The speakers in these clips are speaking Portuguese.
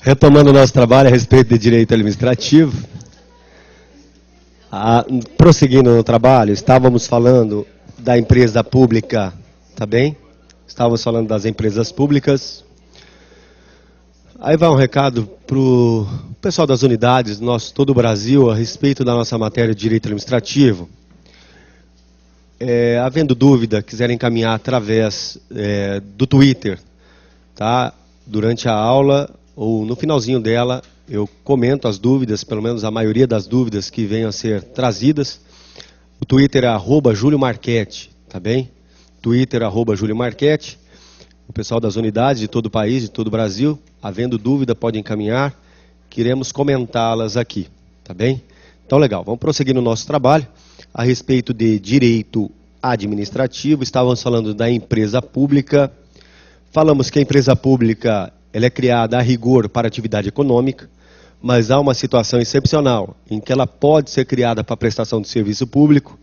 Retomando o nosso trabalho a respeito de direito administrativo, prosseguindo no trabalho, estávamos falando da empresa pública, tá bem? Estávamos falando das empresas públicas. Aí vai um recado para o pessoal das unidades, todo o Brasil, a respeito da nossa matéria de direito administrativo. Havendo dúvida, quiserem encaminhar através do Twitter, tá? Durante a aula ou no finalzinho dela, eu comento as dúvidas, pelo menos a maioria das dúvidas que venham a ser trazidas. O Twitter é @JúlioMarchetti, tá bem? Twitter @JúlioMarchetti. O pessoal das unidades de todo o país, de todo o Brasil, havendo dúvida, pode encaminhar, que iremos comentá-las aqui, tá bem? Então, legal, vamos prosseguir no nosso trabalho. A respeito de direito administrativo, estávamos falando da empresa pública. Falamos que a empresa pública ela é criada a rigor para atividade econômica, mas há uma situação excepcional, em que ela pode ser criada para prestação de serviço público,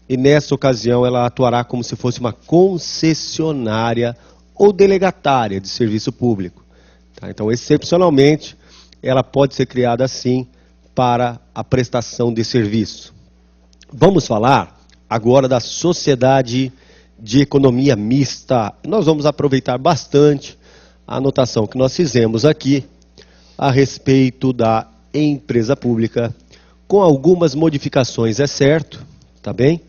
e nessa ocasião ela atuará como se fosse uma concessionária ou delegatária de serviço público. Tá? Então, excepcionalmente, ela pode ser criada assim para a prestação de serviço. Vamos falar agora da sociedade de economia mista. Nós vamos aproveitar bastante a anotação que nós fizemos aqui a respeito da empresa pública, com algumas modificações, é certo, tá bem?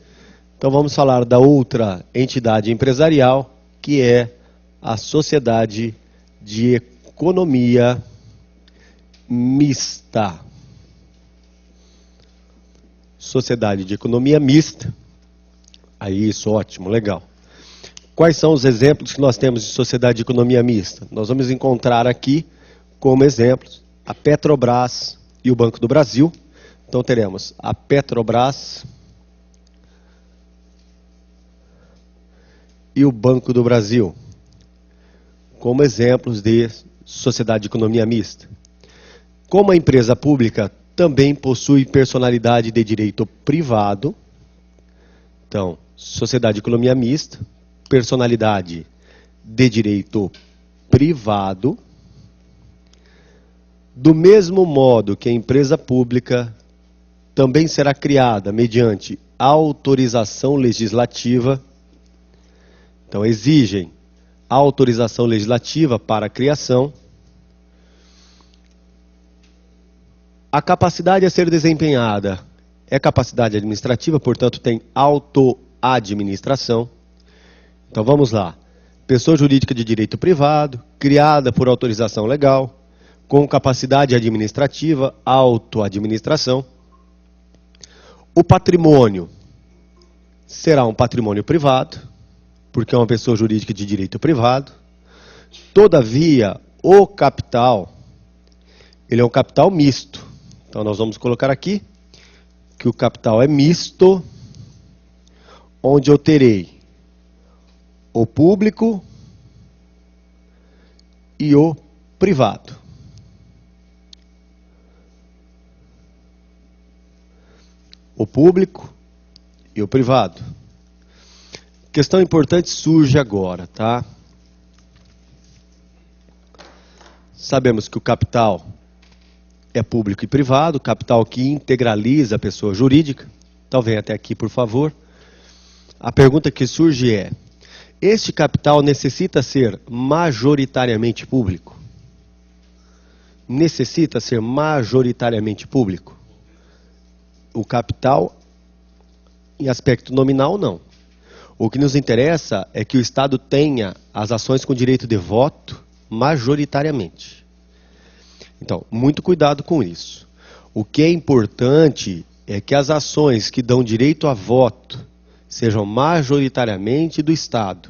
Então vamos falar da outra entidade empresarial, que é a sociedade de economia mista. Sociedade de economia mista. Aí, isso, ótimo, legal. Quais são os exemplos que nós temos de sociedade de economia mista? Nós vamos encontrar aqui, como exemplos, a Petrobras e o Banco do Brasil. Então teremos a Petrobras e o Banco do Brasil como exemplos de sociedade de economia mista. Como a empresa pública também possui personalidade de direito privado, então, sociedade de economia mista, personalidade de direito privado, do mesmo modo que a empresa pública também será criada mediante autorização legislativa. Então, exigem autorização legislativa para a criação. A capacidade a ser desempenhada é capacidade administrativa, portanto, tem autoadministração. Então, vamos lá. Pessoa jurídica de direito privado, criada por autorização legal, com capacidade administrativa, autoadministração. O patrimônio será um patrimônio privado, porque é uma pessoa jurídica de direito privado. Todavia, o capital, ele é um capital misto. Então, nós vamos colocar aqui que o capital é misto, onde eu terei o público e o privado. O público e o privado. Questão importante surge agora, tá? Sabemos que o capital é público e privado, capital que integraliza a pessoa jurídica. Então, vem até aqui, por favor. A pergunta que surge é: este capital necessita ser majoritariamente público? Necessita ser majoritariamente público? O capital, em aspecto nominal, não. O que nos interessa é que o Estado tenha as ações com direito de voto majoritariamente. Então, muito cuidado com isso. O que é importante é que as ações que dão direito a voto sejam majoritariamente do Estado.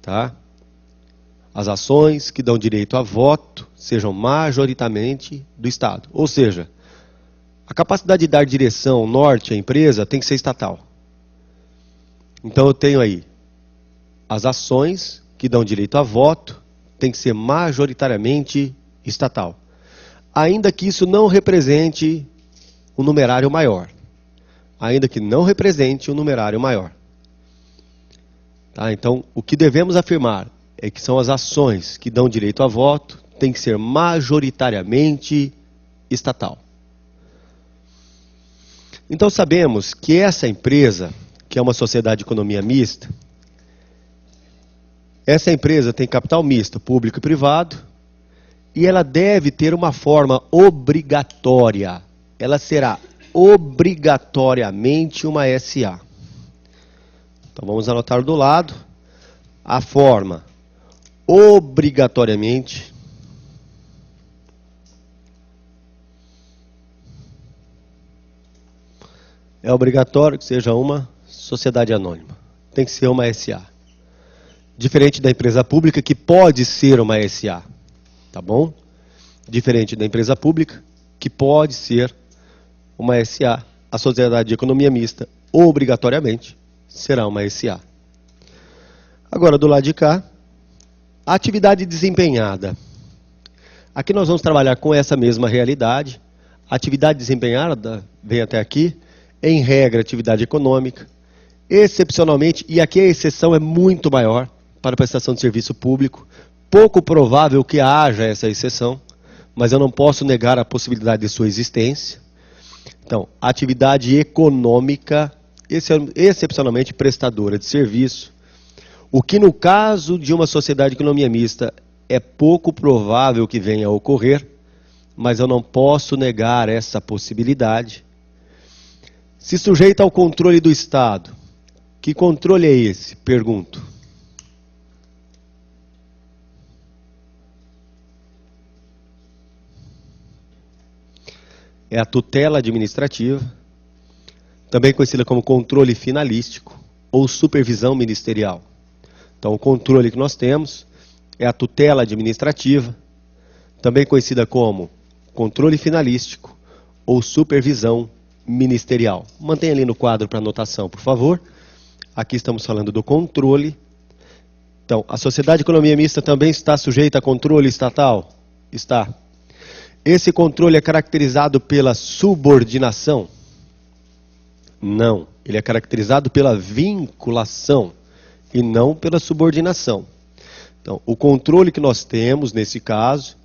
Tá? As ações que dão direito a voto sejam majoritariamente do Estado. Ou seja, a capacidade de dar direção norte à empresa tem que ser estatal. Então eu tenho aí as ações que dão direito a voto tem que ser majoritariamente estatal. Ainda que isso não represente um numerário maior. Ainda que não represente um numerário maior. Tá? Então, o que devemos afirmar é que são as ações que dão direito a voto, tem que ser majoritariamente estatal. Então sabemos que essa empresa, que é uma sociedade de economia mista, essa empresa tem capital misto, público e privado, e ela deve ter uma forma obrigatória. Ela será obrigatoriamente uma SA. Então vamos anotar do lado a forma obrigatoriamente é obrigatório que seja uma sociedade anônima. Tem que ser uma SA. Diferente da empresa pública, que pode ser uma SA. Tá bom? Diferente da empresa pública, que pode ser uma SA. A sociedade de economia mista, obrigatoriamente, será uma SA. Agora, do lado de cá, a atividade desempenhada. Aqui nós vamos trabalhar com essa mesma realidade. A atividade desempenhada, vem até aqui, em regra, atividade econômica. Excepcionalmente, e aqui a exceção é muito maior para a prestação de serviço público, pouco provável que haja essa exceção, mas eu não posso negar a possibilidade de sua existência. Então, atividade econômica, excepcionalmente prestadora de serviço, o que no caso de uma sociedade de economia mista é pouco provável que venha a ocorrer, mas eu não posso negar essa possibilidade. Se sujeita ao controle do Estado. Que controle é esse? Pergunto. É a tutela administrativa, também conhecida como controle finalístico ou supervisão ministerial. Então, o controle que nós temos é a tutela administrativa, também conhecida como controle finalístico ou supervisão ministerial. Mantenha ali no quadro para anotação, por favor. Aqui estamos falando do controle. Então, a sociedade de economia mista também está sujeita a controle estatal? Está. Esse controle é caracterizado pela subordinação? Não. Ele é caracterizado pela vinculação e não pela subordinação. Então, o controle que nós temos, nesse caso,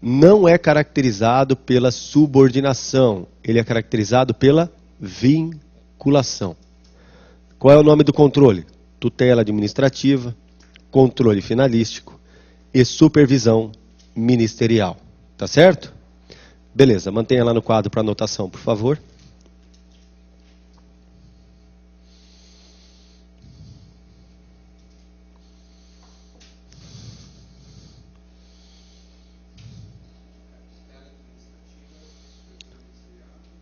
não é caracterizado pela subordinação. Ele é caracterizado pela vinculação. Qual é o nome do controle? Tutela administrativa, controle finalístico e supervisão ministerial. Tá certo? Beleza, mantenha lá no quadro para anotação, por favor.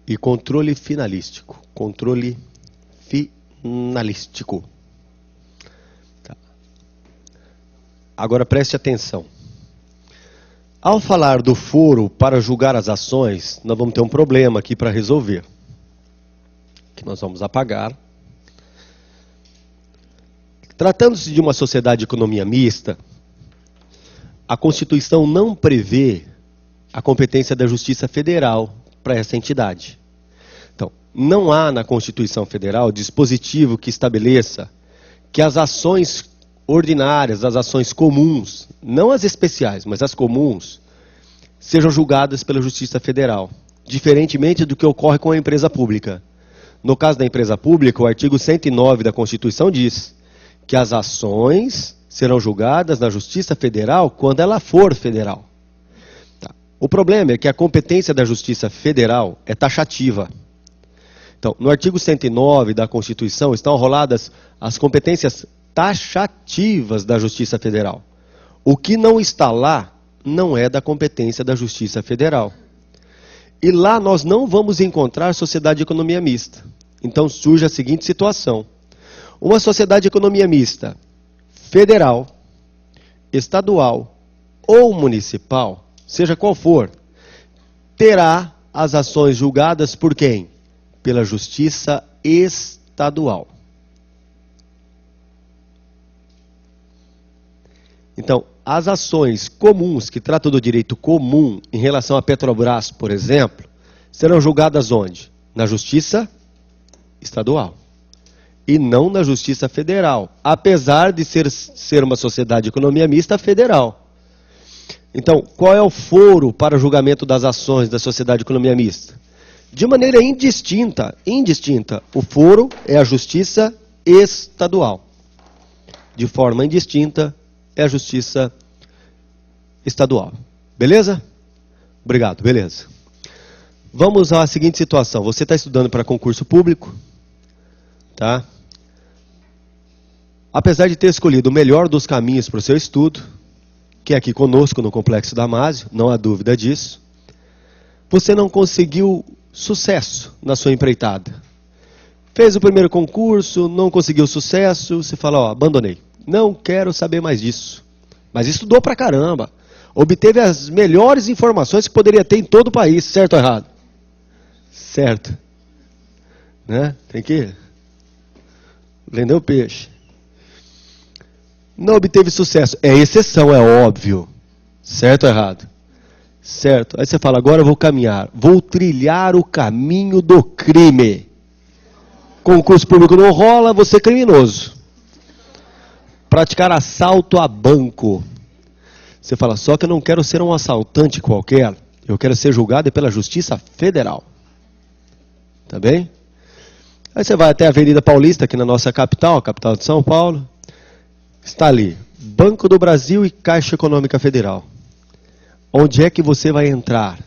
E controle finalístico. Controle finalístico. Tá. Agora preste atenção. Ao falar do foro para julgar as ações, nós vamos ter um problema aqui para resolver. Que nós vamos apagar. Tratando-se de uma sociedade de economia mista, a Constituição não prevê a competência da Justiça Federal para essa entidade. Então, não há na Constituição Federal dispositivo que estabeleça que as ações ordinárias, as ações comuns, não as especiais, mas as comuns, sejam julgadas pela Justiça Federal, diferentemente do que ocorre com a empresa pública. No caso da empresa pública, o artigo 109 da Constituição diz que as ações serão julgadas na Justiça Federal quando ela for federal. Tá. O problema é que a competência da Justiça Federal é taxativa. Então, no artigo 109 da Constituição estão roladas as competências taxativas da Justiça Federal. O que não está lá não é da competência da Justiça Federal. E lá nós não vamos encontrar sociedade de economia mista. Então surge a seguinte situação. Uma sociedade de economia mista, federal, estadual ou municipal, seja qual for, terá as ações julgadas por quem? Pela Justiça Estadual. Então, as ações comuns, que tratam do direito comum em relação à Petrobras, por exemplo, serão julgadas onde? Na Justiça Estadual. E não na Justiça Federal, apesar de ser uma sociedade de economia mista federal. Então, qual é o foro para julgamento das ações da sociedade de economia mista? De maneira indistinta, o foro é a justiça estadual. De forma indistinta, é a justiça estadual. Beleza? Obrigado, beleza. Vamos à seguinte situação. Você está estudando para concurso público, tá? Apesar de ter escolhido o melhor dos caminhos para o seu estudo, que é aqui conosco no Complexo Damásio, não há dúvida disso, você não conseguiu sucesso na sua empreitada. Fez o primeiro concurso, não conseguiu sucesso, você fala, ó, abandonei. Não quero saber mais disso. Mas estudou pra caramba. Obteve as melhores informações que poderia ter em todo o país, certo ou errado? Certo. Né? Tem que vender o peixe. Não obteve sucesso. É exceção, é óbvio. Certo ou errado? Certo. Aí você fala, agora eu vou caminhar. Vou trilhar o caminho do crime. Concurso público não rola, você é criminoso. Praticar assalto a banco. Você fala, só que eu não quero ser um assaltante qualquer. Eu quero ser julgado pela Justiça Federal. Tá bem? Aí você vai até a Avenida Paulista, aqui na nossa capital, a capital de São Paulo. Está ali, Banco do Brasil e Caixa Econômica Federal. Onde é que você vai entrar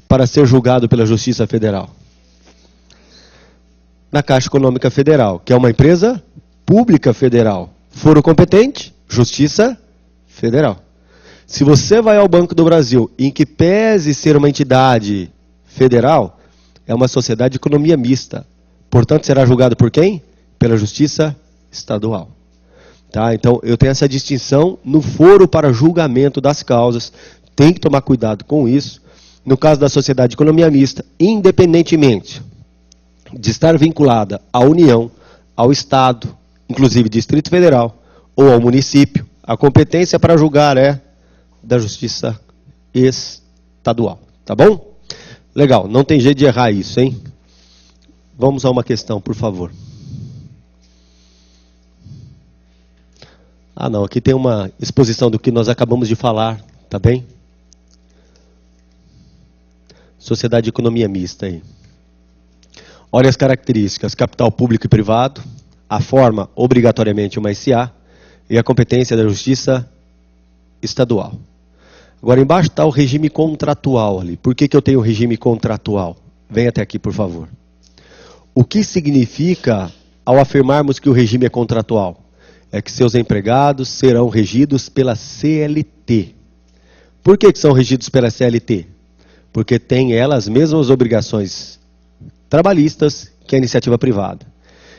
para ser julgado pela Justiça Federal? Na Caixa Econômica Federal, que é uma empresa pública federal. Foro competente, Justiça Federal. Se você vai ao Banco do Brasil, em que pese ser uma entidade federal, é uma sociedade de economia mista. Portanto, será julgado por quem? Pela Justiça Estadual. Tá? Então, eu tenho essa distinção no foro para julgamento das causas. Tem que tomar cuidado com isso. No caso da sociedade de economia mista, independentemente de estar vinculada à União, ao Estado, inclusive Distrito Federal, ou ao município, a competência para julgar é da Justiça Estadual. Tá bom? Legal, não tem jeito de errar isso, hein? Vamos a uma questão, por favor. Ah, não, aqui tem uma exposição do que nós acabamos de falar, tá bem? Sociedade de economia mista aí. Olha as características, capital público e privado, a forma obrigatoriamente uma SA e a competência da Justiça Estadual. Agora embaixo está o regime contratual ali. Por que eu tenho o regime contratual? Vem até aqui, por favor. O que significa ao afirmarmos que o regime é contratual? É que seus empregados serão regidos pela CLT. Por que são regidos pela CLT? Porque tem ela as mesmas obrigações trabalhistas que a iniciativa privada.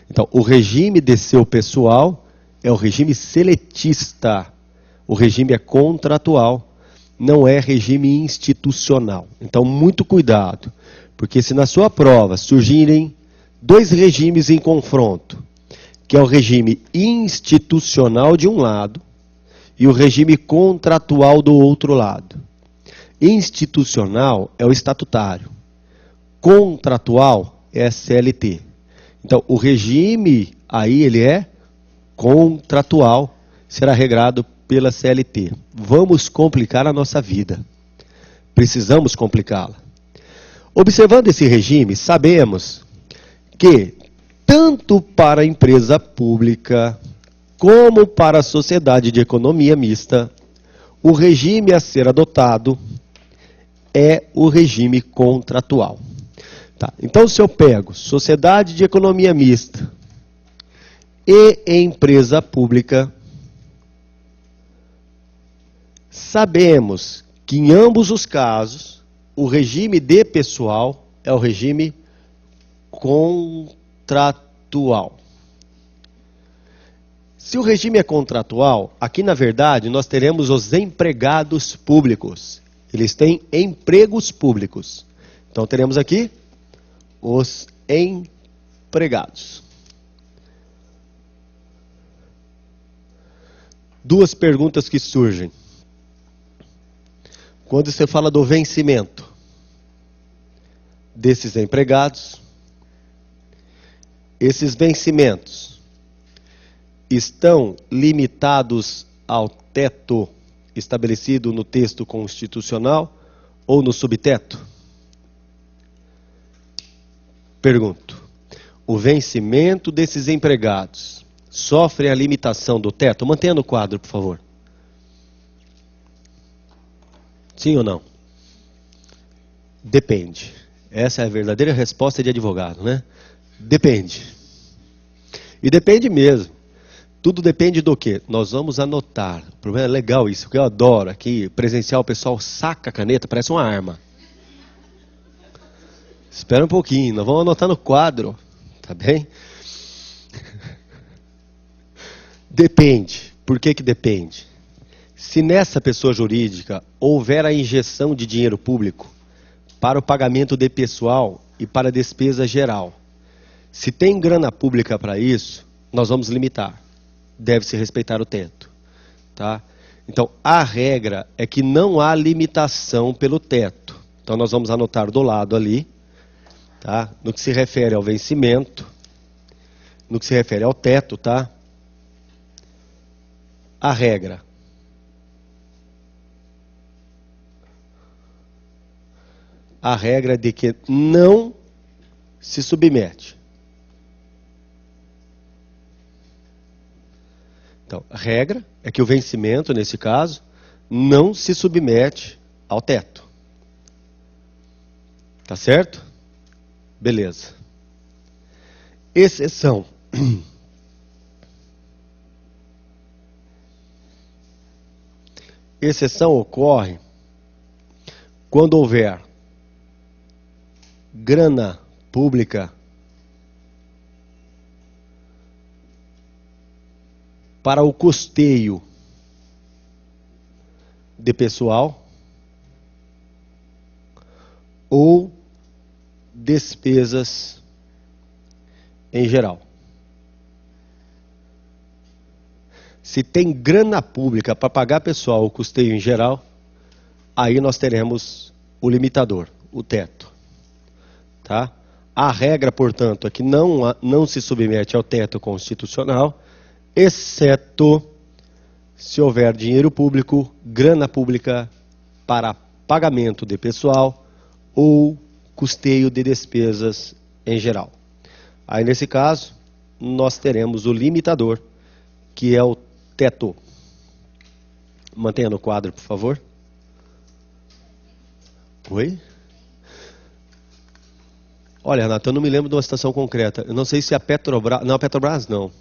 Então, o regime de seu pessoal é o regime seletista. O regime é contratual, não é regime institucional. Então, muito cuidado, porque se na sua prova surgirem dois regimes em confronto, que é o regime institucional de um lado e o regime contratual do outro lado. Institucional é o estatutário. Contratual é a CLT. Então, o regime aí ele é contratual, será regrado pela CLT. Vamos complicar a nossa vida. Precisamos complicá-la. Observando esse regime, sabemos que tanto para a empresa pública como para a sociedade de economia mista, o regime a ser adotado é o regime contratual. Tá. Então, se eu pego sociedade de economia mista e empresa pública, sabemos que em ambos os casos, o regime de pessoal é o regime contratual. Se o regime é contratual, aqui na verdade nós teremos os empregados públicos. Eles têm empregos públicos. Então teremos aqui os empregados. Duas perguntas que surgem. Quando você fala do vencimento desses empregados, esses vencimentos estão limitados ao teto estabelecido no texto constitucional ou no subteto? Pergunto. O vencimento desses empregados sofre a limitação do teto? Mantenha no quadro, por favor. Sim ou não? Depende. Essa é a verdadeira resposta de advogado, né? Depende. E depende mesmo. Tudo depende do quê? Nós vamos anotar. O problema é legal isso, que eu adoro aqui, presencial, o pessoal saca a caneta, parece uma arma. Espera um pouquinho, nós vamos anotar no quadro, tá bem? Depende. Por que que depende? Se nessa pessoa jurídica houver a injeção de dinheiro público para o pagamento de pessoal e para a despesa geral, se tem grana pública para isso, nós vamos limitar. Deve-se respeitar o teto. Tá? Então, a regra é que não há limitação pelo teto. Então, nós vamos anotar do lado ali, tá? No que se refere ao vencimento, no que se refere ao teto, tá? A regra. A regra é de que não se submete. Então, a regra é que o vencimento, nesse caso, não se submete ao teto. Tá certo? Beleza. Exceção. Exceção ocorre quando houver grana pública para o custeio de pessoal ou despesas em geral. Se tem grana pública para pagar pessoal ou custeio em geral, aí nós teremos o limitador, o teto. Tá? A regra, portanto, é que não se submete ao teto constitucional, exceto se houver dinheiro público, grana pública para pagamento de pessoal ou custeio de despesas em geral. Aí, nesse caso, nós teremos o limitador, que é o teto. Mantenha no quadro, por favor. Oi? Olha, Renato, eu não me lembro de uma situação concreta. Eu não sei se a Petrobras... Não, a Petrobras não.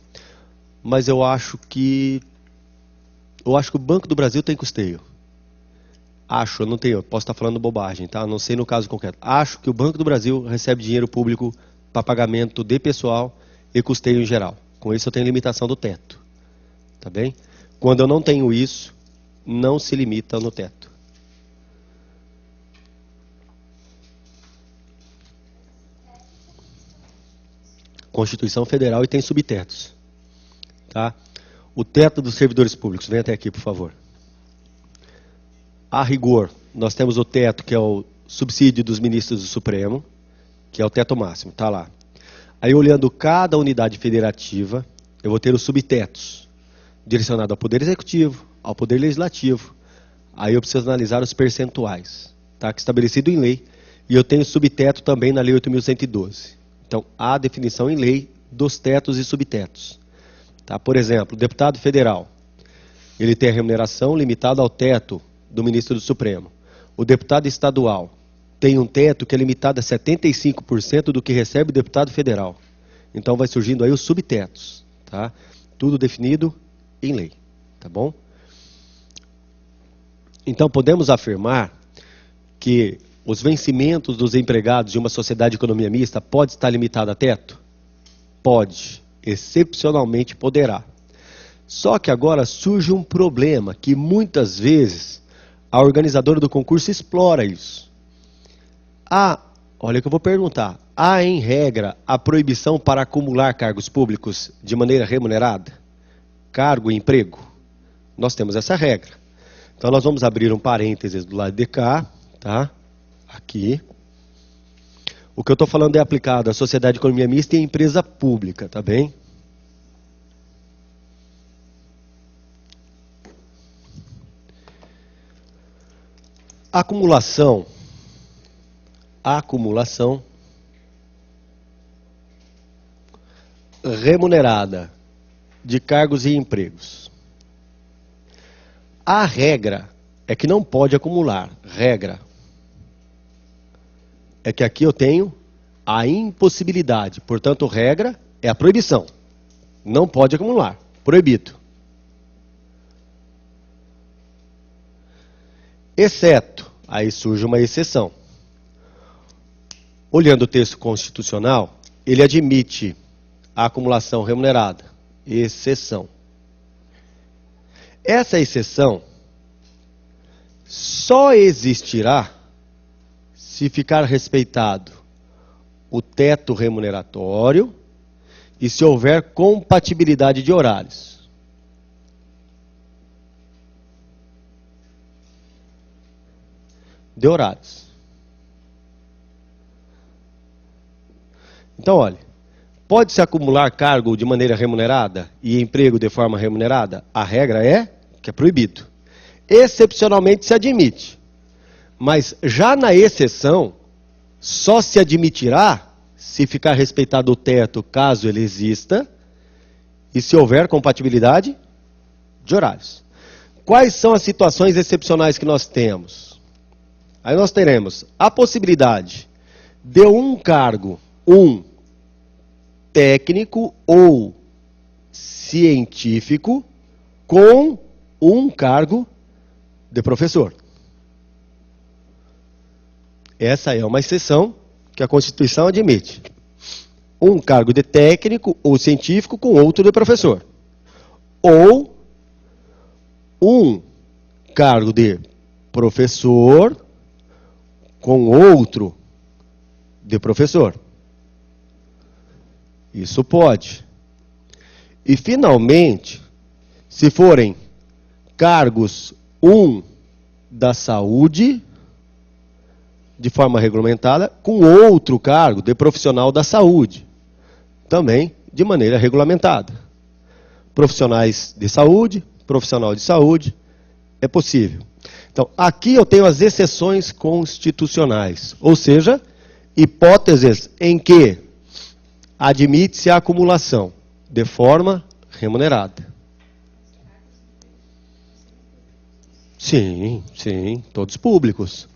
Mas eu acho que o Banco do Brasil tem custeio. Acho, eu não tenho, posso estar falando bobagem, tá? Não sei no caso concreto. Acho que o Banco do Brasil recebe dinheiro público para pagamento de pessoal e custeio em geral. Com isso eu tenho limitação do teto. Tá bem? Quando eu não tenho isso, não se limita no teto. Constituição Federal e tem subtetos. Tá? O teto dos servidores públicos, vem até aqui, por favor. A rigor, nós temos o teto que é o subsídio dos ministros do Supremo, que é o teto máximo, tá lá. Aí olhando cada unidade federativa, eu vou ter os subtetos, direcionado ao Poder Executivo, ao Poder Legislativo. Aí eu preciso analisar os percentuais, tá? Que é estabelecido em lei, e eu tenho subteto também na Lei 8.112. Então, há definição em lei dos tetos e subtetos. Tá? Por exemplo, o deputado federal, ele tem a remuneração limitada ao teto do ministro do Supremo. O deputado estadual tem um teto que é limitado a 75% do que recebe o deputado federal. Então vai surgindo aí os subtetos. Tá? Tudo definido em lei. Tá bom? Então podemos afirmar que os vencimentos dos empregados de uma sociedade de economia mista pode estar limitado a teto? Pode. Excepcionalmente poderá. Só que agora surge um problema que muitas vezes a organizadora do concurso explora isso. Olha o que eu vou perguntar. Há em regra a proibição para acumular cargos públicos de maneira remunerada? Cargo e emprego? Nós temos essa regra. Então nós vamos abrir um parênteses do lado de cá, tá? Aqui. O que eu estou falando é aplicado à sociedade de economia mista e à empresa pública, tá bem? Acumulação remunerada de cargos e empregos. A regra é que não pode acumular. Regra é que aqui eu tenho a impossibilidade. Portanto, regra é a proibição. Não pode acumular. Proibido. Exceto, aí surge uma exceção. Olhando o texto constitucional, ele admite a acumulação remunerada. Exceção. Essa exceção só existirá se ficar respeitado o teto remuneratório e se houver compatibilidade de horários. De horários. Então, olha, pode-se acumular cargo de maneira remunerada e emprego de forma remunerada? A regra é que é proibido. Excepcionalmente se admite. Mas já na exceção, só se admitirá se ficar respeitado o teto, caso ele exista, e se houver compatibilidade de horários. Quais são as situações excepcionais que nós temos? Aí nós teremos a possibilidade de um cargo, técnico ou científico, com um cargo de professor. Essa é uma exceção que a Constituição admite. Um cargo de técnico ou científico com outro de professor. Ou um cargo de professor com outro de professor. Isso pode. E, finalmente, se forem cargos, da saúde, de forma regulamentada, com outro cargo de profissional da saúde, também de maneira regulamentada. Profissionais de saúde, profissional de saúde, é possível. Então, aqui eu tenho as exceções constitucionais, ou seja, hipóteses em que admite-se a acumulação de forma remunerada. Sim, sim, todos públicos.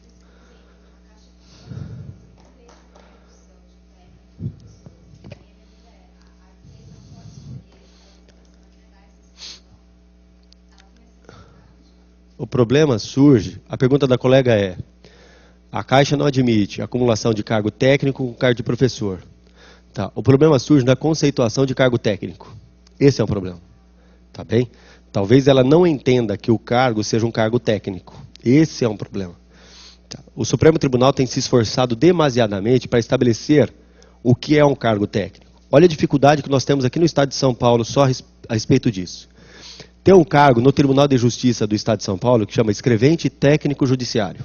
O problema surge, a pergunta da colega é, a Caixa não admite acumulação de cargo técnico com cargo de professor. Tá, o problema surge na conceituação de cargo técnico. Esse é o problema. Tá bem? Talvez ela não entenda que o cargo seja um cargo técnico. Esse é um problema. Tá. O Supremo Tribunal tem se esforçado demasiadamente para estabelecer o que é um cargo técnico. Olha a dificuldade que nós temos aqui no Estado de São Paulo só a respeito disso. Tem um cargo no Tribunal de Justiça do Estado de São Paulo que chama escrevente técnico judiciário.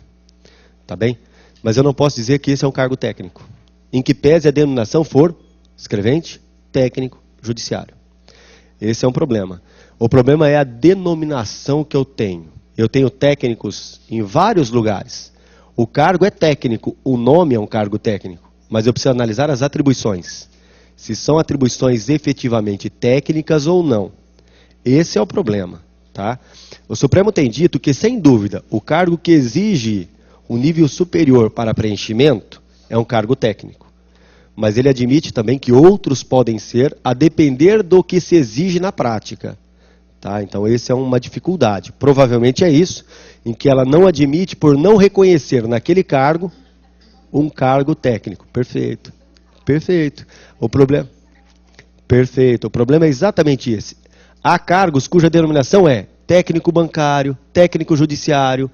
Tá bem? Mas eu não posso dizer que esse é um cargo técnico. Em que pese a denominação for escrevente técnico judiciário. Esse é um problema. O problema é a denominação que eu tenho. Eu tenho técnicos em vários lugares. O cargo é técnico, o nome é um cargo técnico. Mas eu preciso analisar as atribuições. Se são atribuições efetivamente técnicas ou não. Esse é o problema. Tá? O Supremo tem dito que, sem dúvida, o cargo que exige um nível superior para preenchimento é um cargo técnico. Mas ele admite também que outros podem ser, a depender do que se exige na prática. Tá? Então, essa é uma dificuldade. Provavelmente é isso, em que ela não admite por não reconhecer naquele cargo um cargo técnico. Perfeito. Perfeito. Perfeito. O problema é exatamente esse. Há cargos cuja denominação é técnico bancário, técnico judiciário,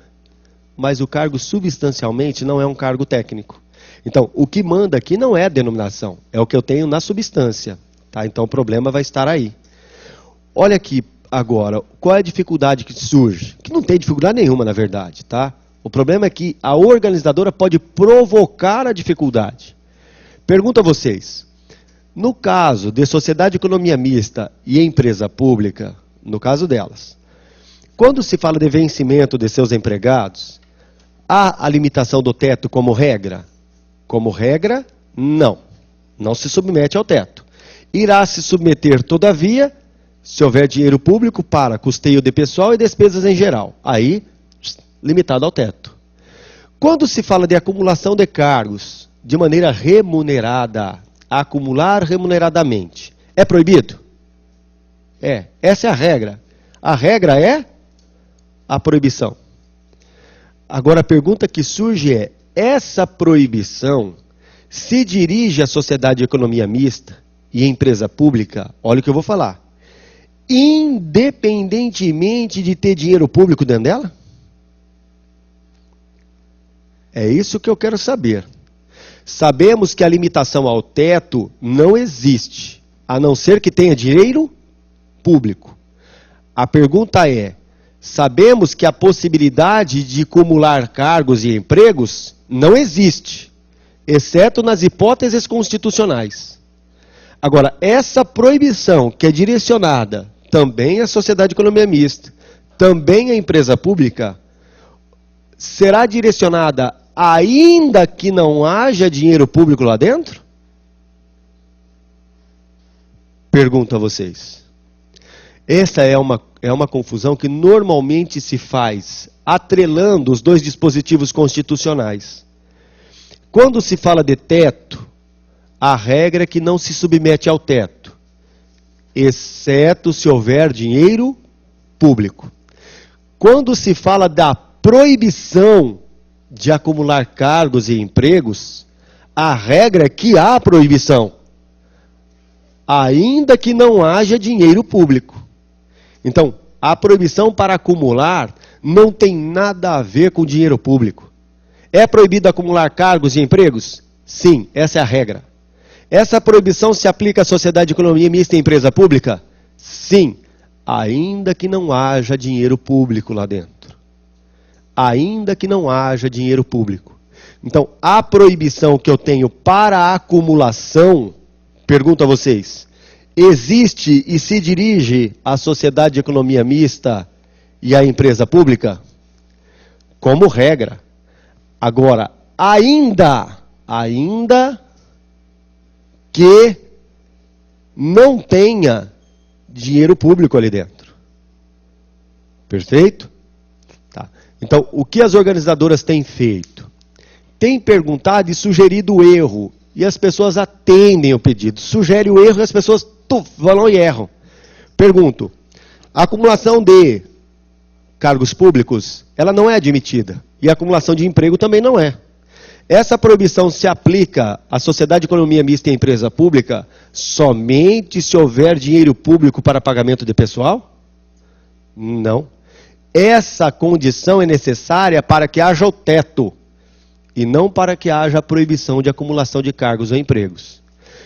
mas o cargo substancialmente não é um cargo técnico. Então, o que manda aqui não é a denominação, é o que eu tenho na substância. Tá? Então, o problema vai estar aí. Olha aqui agora, qual é a dificuldade que surge? Que não tem dificuldade nenhuma, na verdade. Tá? O problema é que a organizadora pode provocar a dificuldade. Pergunto a vocês, no caso de sociedade de economia mista e empresa pública, no caso delas, quando se fala de vencimento de seus empregados, Há a limitação do teto como regra? Como regra, não. Não se submete ao teto. Irá se submeter, todavia, se houver dinheiro público para custeio de pessoal e despesas em geral. Aí, limitado ao teto. Quando se fala de acumulação de cargos de maneira remunerada, acumular remuneradamente, é proibido? É. Essa é a regra. A regra é a proibição. Agora a pergunta que surge é, essa proibição se dirige à sociedade de economia mista e à empresa pública, olha o que eu vou falar, independentemente de ter dinheiro público dentro dela? É isso que eu quero saber. Sabemos que a limitação ao teto não existe, a não ser que tenha dinheiro público. A pergunta é, sabemos que a possibilidade de acumular cargos e empregos não existe, exceto nas hipóteses constitucionais. Agora, essa proibição que é direcionada também à sociedade de economia mista, também à empresa pública, será direcionada ainda que não haja dinheiro público lá dentro? Pergunto a vocês. Essa é uma confusão que normalmente se faz atrelando os dois dispositivos constitucionais. Quando se fala de teto, a regra é que não se submete ao teto, exceto se houver dinheiro público. Quando se fala da proibição de acumular cargos e empregos, a regra é que há proibição, ainda que não haja dinheiro público. Então, a proibição para acumular não tem nada a ver com dinheiro público. É proibido acumular cargos e empregos? Sim, essa é a regra. Essa proibição se aplica à sociedade de economia mista e empresa pública? Sim, ainda que não haja dinheiro público lá dentro. Ainda que não haja dinheiro público. Então, a proibição que eu tenho para a acumulação, pergunto a vocês, existe e se dirige à sociedade de economia mista e à empresa pública? Como regra. Agora, ainda que não tenha dinheiro público ali dentro. Perfeito? Tá. Então, o que as organizadoras têm feito? Têm perguntado e sugerido o erro. E as pessoas atendem o pedido. Sugere o erro e as pessoas vão e erram. Pergunto, a acumulação de cargos públicos, ela não é admitida. E a acumulação de emprego também não é. Essa proibição se aplica à sociedade de economia mista e à empresa pública somente se houver dinheiro público para pagamento de pessoal? Não. Essa condição é necessária para que haja o teto e não para que haja a proibição de acumulação de cargos ou empregos.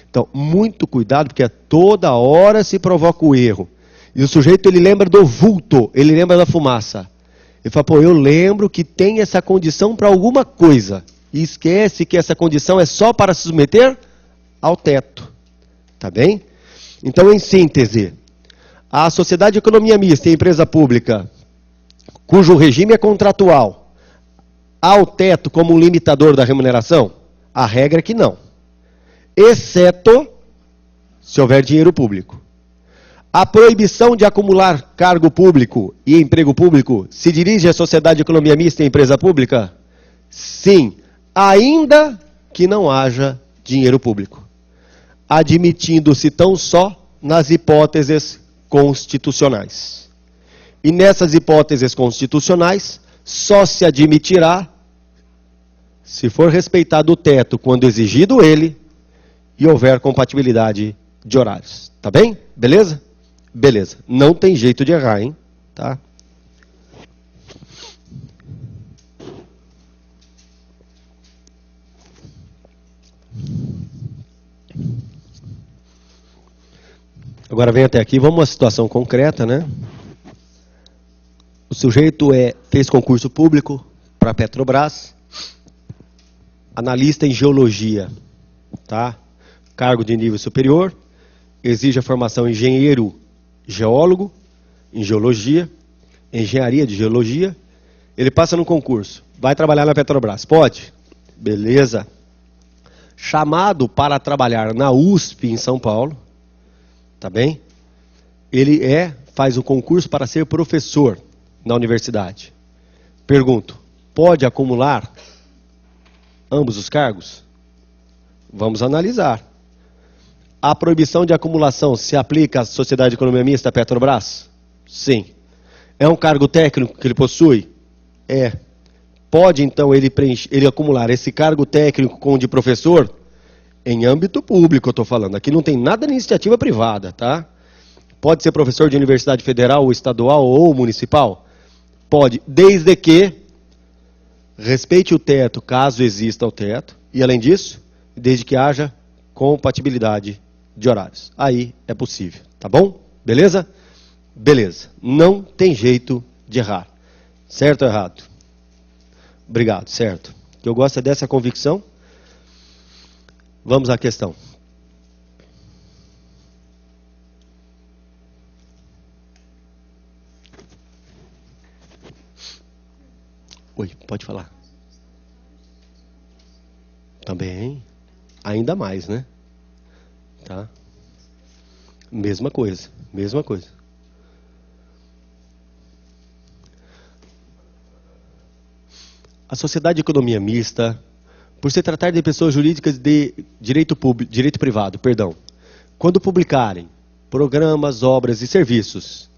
Então, muito cuidado, porque toda hora se provoca o erro. E o sujeito, ele lembra do vulto, ele lembra da fumaça. Ele fala, pô, eu lembro que tem essa condição para alguma coisa. E esquece que essa condição é só para se submeter ao teto. Tá bem? Então, em síntese, a sociedade de economia mista e a empresa pública, cujo regime é contratual, há o teto como um limitador da remuneração? A regra é que não. Exceto se houver dinheiro público. A proibição de acumular cargo público e emprego público se dirige à sociedade de economia mista e empresa pública? Sim, ainda que não haja dinheiro público. Admitindo-se tão só nas hipóteses constitucionais. E nessas hipóteses constitucionais, só se admitirá se for respeitado o teto quando exigido ele e houver compatibilidade de horários. Tá bem? Beleza? Beleza. Não tem jeito de errar, hein? Tá? Agora vem até aqui, vamos a uma situação concreta, né? O sujeito fez concurso público para a Petrobras, analista em geologia, tá? Cargo de nível superior, exige a formação engenheiro geólogo, em geologia, engenharia de geologia, ele passa no concurso, Vai trabalhar na Petrobras? Pode? Beleza. Chamado para trabalhar na USP em São Paulo, tá bem? Ele faz o concurso para ser professor na universidade. Pergunto, pode acumular ambos os cargos? Vamos analisar. A proibição de acumulação se aplica à Sociedade de Economia Mista Petrobras? Sim. É um cargo técnico que ele possui? É. Pode, então, ele acumular esse cargo técnico com o de professor? Em âmbito público, eu estou falando. Aqui não tem nada de iniciativa privada, tá? Pode ser professor de universidade federal, ou estadual ou municipal? Pode, desde que respeite o teto, caso exista o teto, e além disso, desde que haja compatibilidade de horários. Aí é possível, tá bom? Beleza? Beleza. Não tem jeito de errar. Certo ou errado? Obrigado, certo. O que eu gosto é dessa convicção. Vamos à questão. Oi, pode falar. Também, ainda mais, né? Tá? Mesma coisa, mesma coisa. A Sociedade de Economia Mista, por se tratar de pessoas jurídicas de direito privado, quando publicarem programas, obras e serviços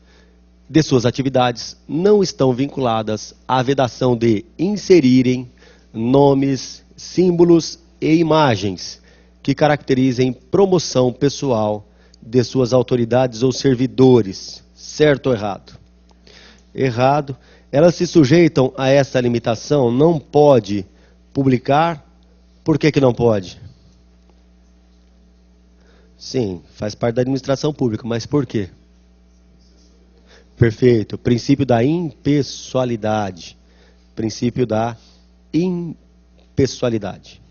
de suas atividades, não estão vinculadas à vedação de inserirem nomes, símbolos e imagens que caracterizem promoção pessoal de suas autoridades ou servidores. Certo ou errado? Errado. Elas se sujeitam a essa limitação, não pode publicar. Por que não pode? Sim, faz parte da administração pública, mas por quê? Perfeito. Princípio da impessoalidade. Princípio da impessoalidade.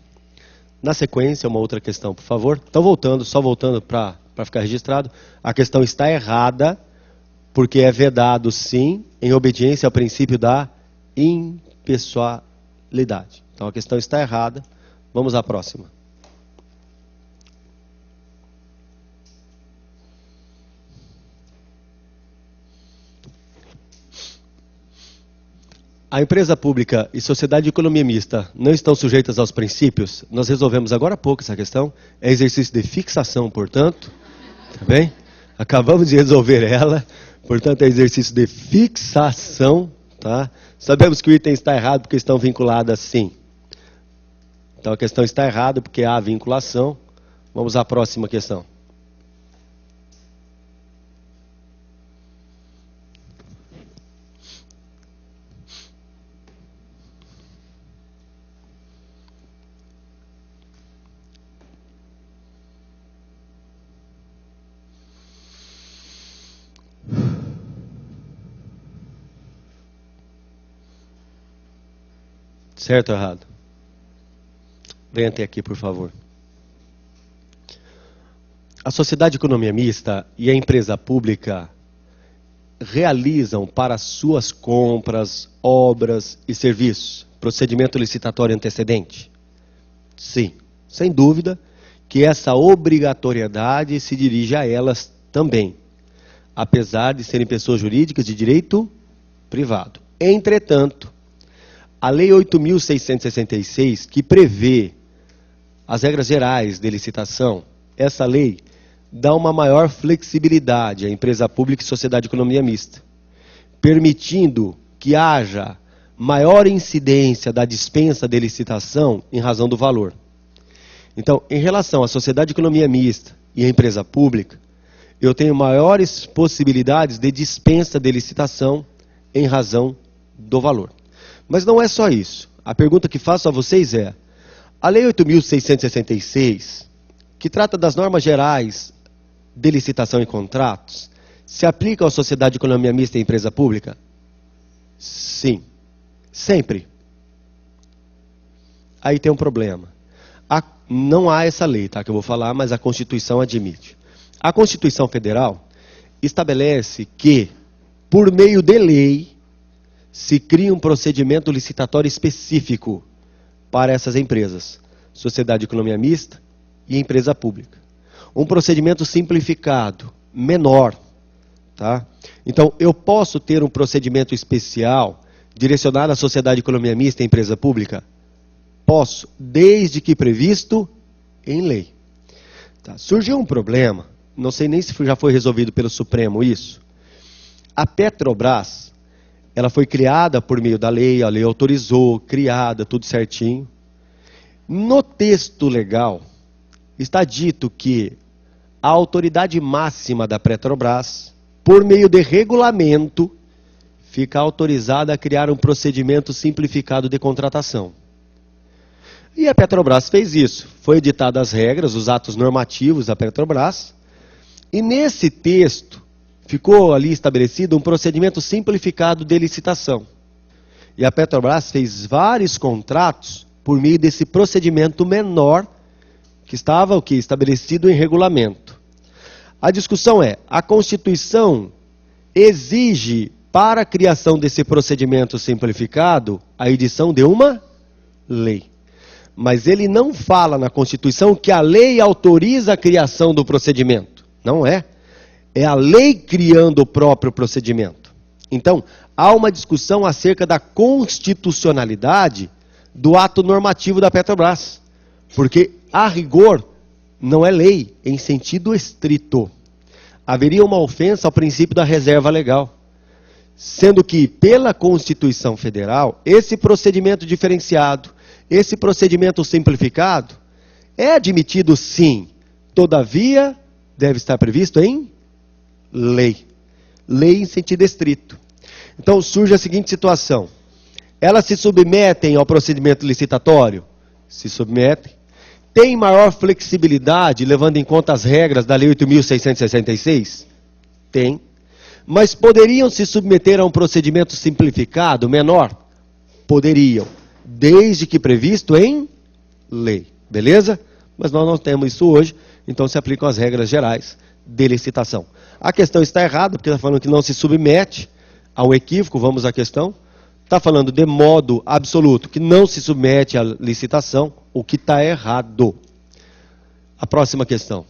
Na sequência, uma outra questão, por favor. Então, só voltando para ficar registrado. A questão está errada, porque é vedado, sim, em obediência ao princípio da impessoalidade. Então, a questão está errada. Vamos à próxima. A empresa pública e sociedade de economia mista não estão sujeitas aos princípios? Nós resolvemos agora há pouco essa questão. É exercício de fixação, portanto. Tá bem? Acabamos de resolver ela. Portanto, é exercício de fixação. Tá? Sabemos que o item está errado porque estão vinculadas, sim. Então, a questão está errada porque há vinculação. Vamos à próxima questão. Certo ou errado? Venha até aqui, por favor. A Sociedade de Economia Mista e a empresa pública realizam para suas compras, obras e serviços procedimento licitatório antecedente? Sim, sem dúvida que essa obrigatoriedade se dirige a elas também, apesar de serem pessoas jurídicas de direito privado. Entretanto, a Lei 8.666, que prevê as regras gerais de licitação, essa lei dá uma maior flexibilidade à empresa pública e sociedade de economia mista, permitindo que haja maior incidência da dispensa de licitação em razão do valor. Então, em relação à sociedade de economia mista e à empresa pública, eu tenho maiores possibilidades de dispensa de licitação em razão do valor. Mas não é só isso. A pergunta que faço a vocês é: a Lei 8.666, que trata das normas gerais de licitação e contratos, se aplica à sociedade de economia mista e empresa pública? Sim. Sempre. Aí tem um problema. Não há essa lei, tá, que eu vou falar, mas a Constituição admite. A Constituição Federal estabelece que, por meio de lei, se cria um procedimento licitatório específico para essas empresas, sociedade de economia mista e empresa pública. Um procedimento simplificado, menor. Tá? Então, eu posso ter um procedimento especial direcionado à sociedade de economia mista e empresa pública? Posso, desde que previsto em lei. Tá? Surgiu um problema, não sei nem se já foi resolvido pelo Supremo isso. A Petrobras, ela foi criada por meio da lei, a lei autorizou, criada, tudo certinho. No texto legal, está dito que a autoridade máxima da Petrobras, por meio de regulamento, fica autorizada a criar um procedimento simplificado de contratação. E a Petrobras fez isso. Foi editadas as regras, os atos normativos da Petrobras, e nesse texto ficou ali estabelecido um procedimento simplificado de licitação. E a Petrobras fez vários contratos por meio desse procedimento menor que estava estabelecido em regulamento. A discussão é, a Constituição exige para a criação desse procedimento simplificado a edição de uma lei. Mas ele não fala na Constituição que a lei autoriza a criação do procedimento. Não é. É a lei criando o próprio procedimento. Então, há uma discussão acerca da constitucionalidade do ato normativo da Petrobras. Porque, a rigor, não é lei em sentido estrito. Haveria uma ofensa ao princípio da reserva legal. Sendo que, pela Constituição Federal, esse procedimento diferenciado, esse procedimento simplificado, é admitido sim, todavia, deve estar previsto em lei. Lei em sentido estrito. Então surge a seguinte situação. Elas se submetem ao procedimento licitatório? Se submetem. Tem maior flexibilidade, levando em conta as regras da Lei 8.666? Tem. Mas poderiam se submeter a um procedimento simplificado, menor? Poderiam, desde que previsto em lei. Beleza? Mas nós não temos isso hoje, então se aplicam as regras gerais de licitação. A questão está errada, porque está falando que não se submete ao equívoco, vamos à questão. Está falando de modo absoluto, que não se submete à licitação, o que está errado. A próxima questão.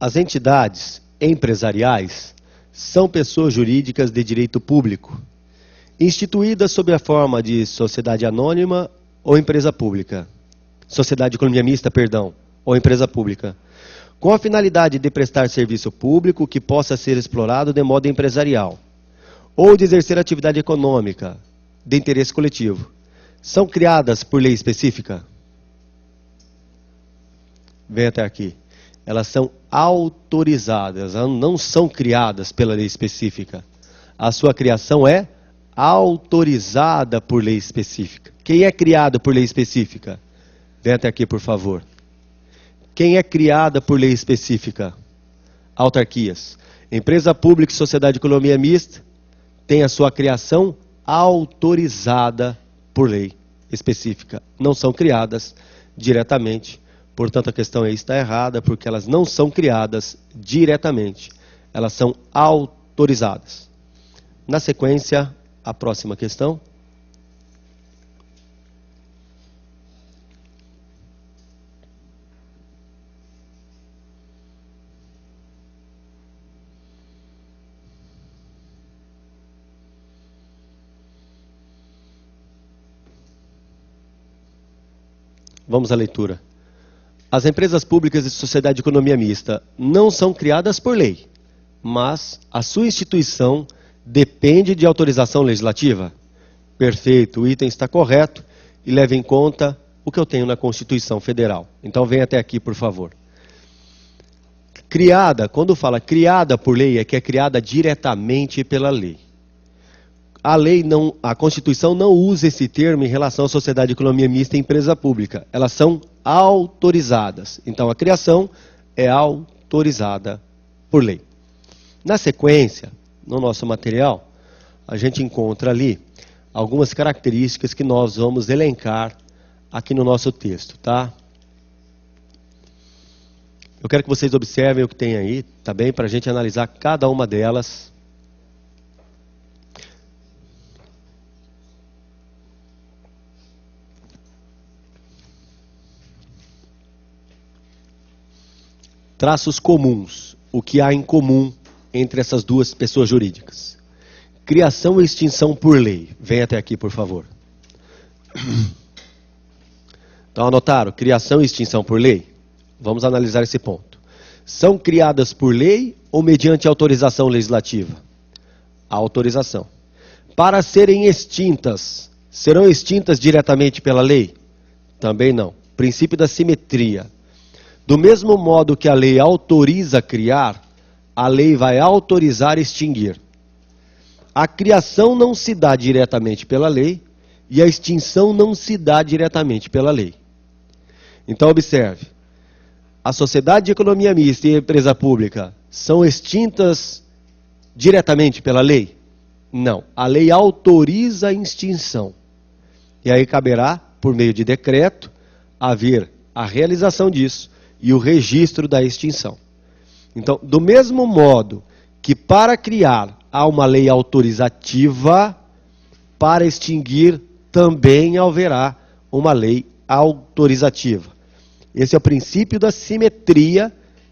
As entidades empresariais são pessoas jurídicas de direito público, instituídas sob a forma de sociedade anônima ou empresa pública. Sociedade de economia mista, perdão, ou empresa pública. Com a finalidade de prestar serviço público que possa ser explorado de modo empresarial, ou de exercer atividade econômica de interesse coletivo. São criadas por lei específica? Vem até aqui. Elas são autorizadas, elas não são criadas pela lei específica. A sua criação é autorizada por lei específica. Quem é criado por lei específica? Vem até aqui, por favor. Quem é criada por lei específica? Autarquias. Empresa pública e sociedade de economia mista tem a sua criação autorizada por lei específica. Não são criadas diretamente. Portanto, a questão aí está errada, porque elas não são criadas diretamente. Elas são autorizadas. Na sequência, a próxima questão. Vamos à leitura. As empresas públicas de sociedade de economia mista não são criadas por lei, mas a sua instituição depende de autorização legislativa? Perfeito, o item está correto e leva em conta o que eu tenho na Constituição Federal. Então vem até aqui, por favor. Criada, quando fala criada por lei, é que é criada diretamente pela lei. A Constituição não usa esse termo em relação à sociedade de economia mista e empresa pública. Elas são autorizadas. Então, a criação é autorizada por lei. Na sequência, no nosso material, a gente encontra ali algumas características que nós vamos elencar aqui no nosso texto, tá? Eu quero que vocês observem o que tem aí, tá bem? Para a gente analisar cada uma delas. Traços comuns. O que há em comum entre essas duas pessoas jurídicas? Criação e extinção por lei. Vem até aqui, por favor. Então, anotaram? Criação e extinção por lei? Vamos analisar esse ponto. São criadas por lei ou mediante autorização legislativa? A autorização. Para serem extintas, serão extintas diretamente pela lei? Também não. Princípio da simetria. Do mesmo modo que a lei autoriza criar, a lei vai autorizar extinguir. A criação não se dá diretamente pela lei e a extinção não se dá diretamente pela lei. Então, observe. A sociedade de economia mista e a empresa pública são extintas diretamente pela lei? Não. A lei autoriza a extinção. E aí caberá, por meio de decreto, haver a realização disso e o registro da extinção. Então, do mesmo modo que para criar há uma lei autorizativa, para extinguir também haverá uma lei autorizativa. Esse é o princípio da simetria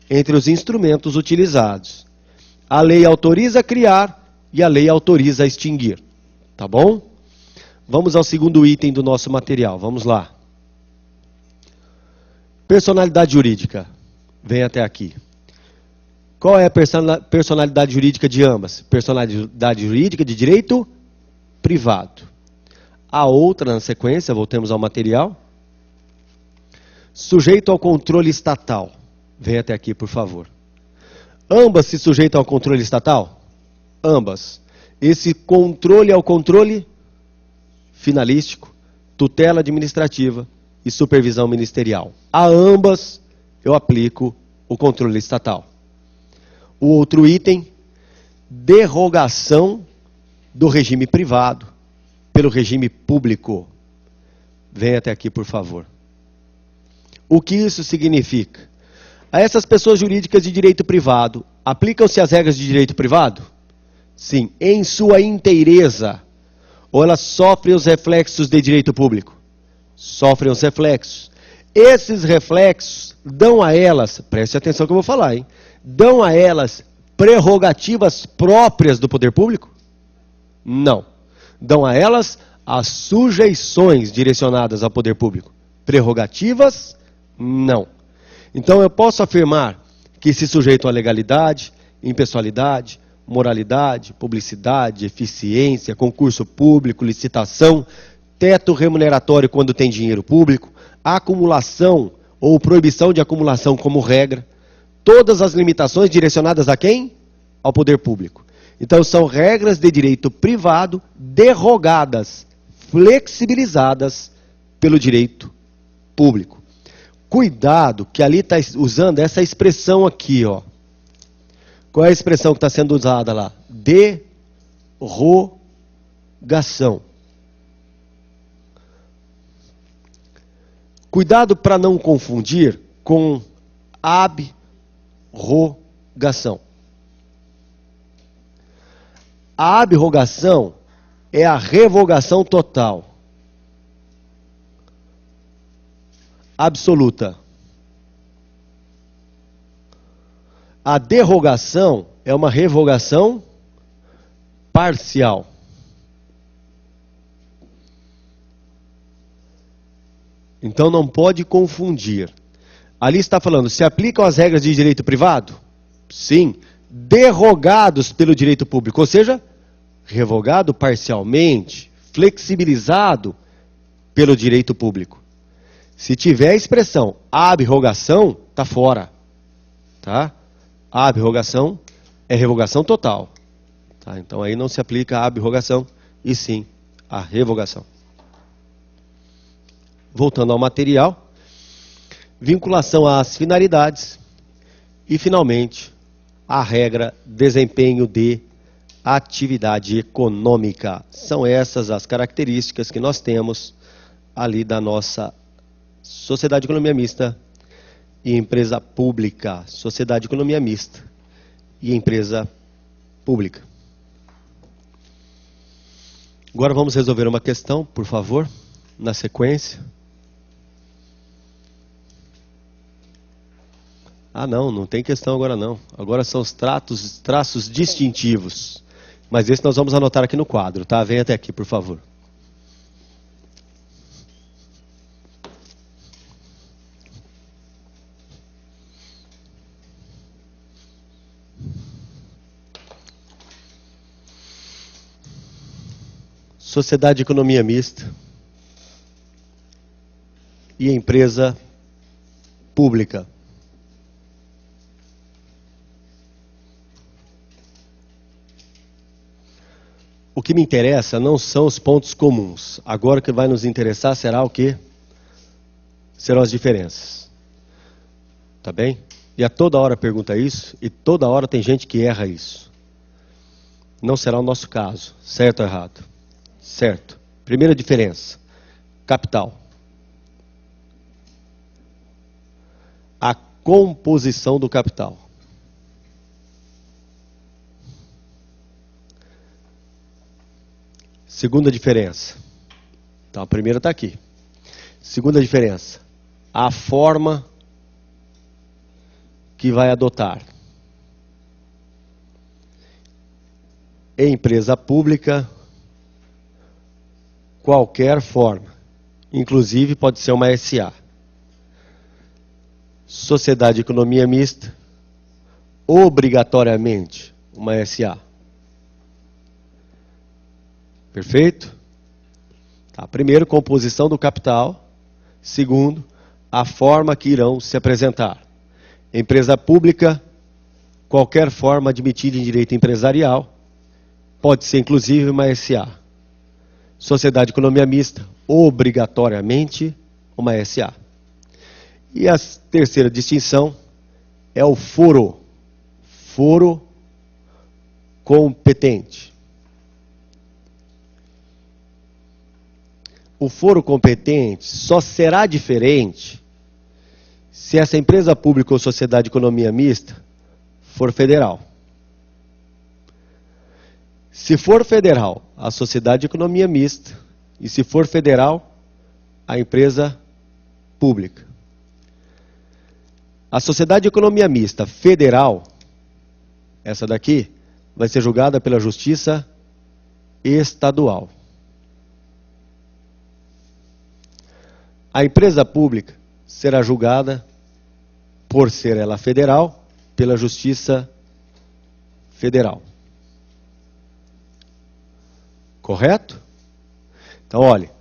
entre os instrumentos utilizados. A lei autoriza a criar e a lei autoriza a extinguir. Tá bom? Vamos ao segundo item do nosso material. Vamos lá. Personalidade jurídica. Vem até aqui. Qual é a personalidade jurídica de ambas? Personalidade jurídica de direito privado. A outra, na sequência, voltemos ao material. Sujeito ao controle estatal. Vem até aqui, por favor. Ambas se sujeitam ao controle estatal? Ambas. Esse controle é o controle finalístico, tutela administrativa e supervisão ministerial. A ambas eu aplico o controle estatal. O outro item, derrogação do regime privado pelo regime público. Vem até aqui, por favor. O que isso significa? A essas pessoas jurídicas de direito privado, aplicam-se as regras de direito privado? Sim, em sua inteireza. Ou elas sofrem os reflexos de direito público? Sofrem os reflexos. Esses reflexos dão a elas, preste atenção que eu vou falar, hein? Dão a elas prerrogativas próprias do poder público? Não. Dão a elas as sujeições direcionadas ao poder público. Prerrogativas? Não. Então eu posso afirmar que se sujeitam à legalidade, impessoalidade, moralidade, publicidade, eficiência, concurso público, licitação, teto remuneratório quando tem dinheiro público, acumulação ou proibição de acumulação como regra, todas as limitações direcionadas a quem? Ao poder público. Então são regras de direito privado derrogadas, flexibilizadas pelo direito público. Cuidado, que ali está usando essa expressão aqui, ó. Qual é a expressão que está sendo usada lá? Derrogação. Cuidado para não confundir com abrogação. A abrogação é a revogação total. Absoluta. A derrogação é uma revogação parcial. Então não pode confundir. Ali está falando, se aplicam as regras de direito privado? Sim. Derrogados pelo direito público, ou seja, revogado parcialmente, flexibilizado pelo direito público. Se tiver a expressão abrogação, está fora. Tá? A abrogação é revogação total. Tá? Então aí não se aplica a abrogação, e sim a revogação. Voltando ao material. vinculação às finalidades e, finalmente, a regra desempenho de atividade econômica. São essas as características que nós temos ali da nossa sociedade de economia mista e empresa pública. Sociedade de economia mista e empresa pública. Agora vamos resolver uma questão, por favor, na sequência. Ah, não tem questão agora não. Agora são os traços distintivos. Mas esse nós vamos anotar aqui no quadro, tá? Vem até aqui, por favor. Sociedade de economia mista e empresa pública. O que me interessa não são os pontos comuns. Agora o que vai nos interessar será o quê? Serão as diferenças. Tá bem? E a toda hora pergunta isso, e toda hora tem gente que erra isso. Não será o nosso caso. Certo ou errado? Certo. Primeira diferença. Capital. A composição do capital. Segunda diferença. Então, a primeira está aqui. Segunda diferença. A forma que vai adotar. Empresa pública, qualquer forma. Inclusive pode ser uma SA. Sociedade de economia mista, obrigatoriamente uma SA. Perfeito? Tá, primeiro, composição do capital. Segundo, a forma que irão se apresentar. Empresa pública, qualquer forma admitida em direito empresarial, pode ser inclusive uma SA. Sociedade de economia mista, obrigatoriamente uma SA. E a terceira distinção é o foro. Foro competente. O foro competente só será diferente se essa empresa pública ou sociedade de economia mista for federal. Se for federal, a sociedade de economia mista, e se for federal, a empresa pública. A sociedade de economia mista federal, essa daqui, vai ser julgada pela Justiça Estadual. A empresa pública será julgada, por ser ela federal, pela Justiça Federal. Correto? Então, olha,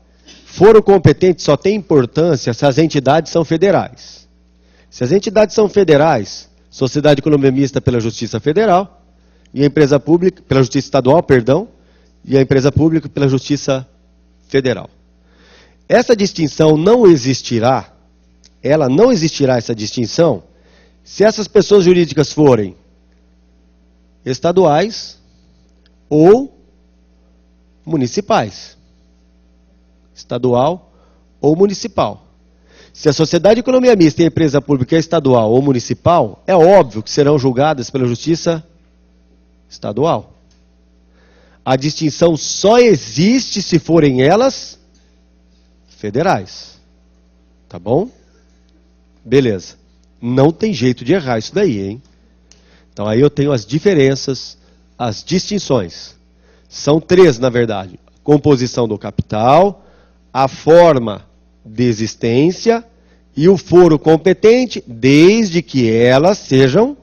foro competente só tem importância se as entidades são federais. Se as entidades são federais, Sociedade de Economia Mista pela Justiça Federal, e a empresa pública, pela Justiça Estadual, perdão, e a empresa pública pela Justiça Federal. Essa distinção não existirá, ela não existirá essa distinção, se essas pessoas jurídicas forem estaduais ou municipais. Estadual ou municipal. Se a sociedade de economia mista e a empresa pública é estadual ou municipal, é óbvio que serão julgadas pela Justiça Estadual. A distinção só existe se forem elas federais. Tá bom? Beleza. Não tem jeito de errar isso daí, hein? Então aí eu tenho as diferenças, as distinções. São três, na verdade. Composição do capital, a forma de existência e o foro competente, desde que elas sejam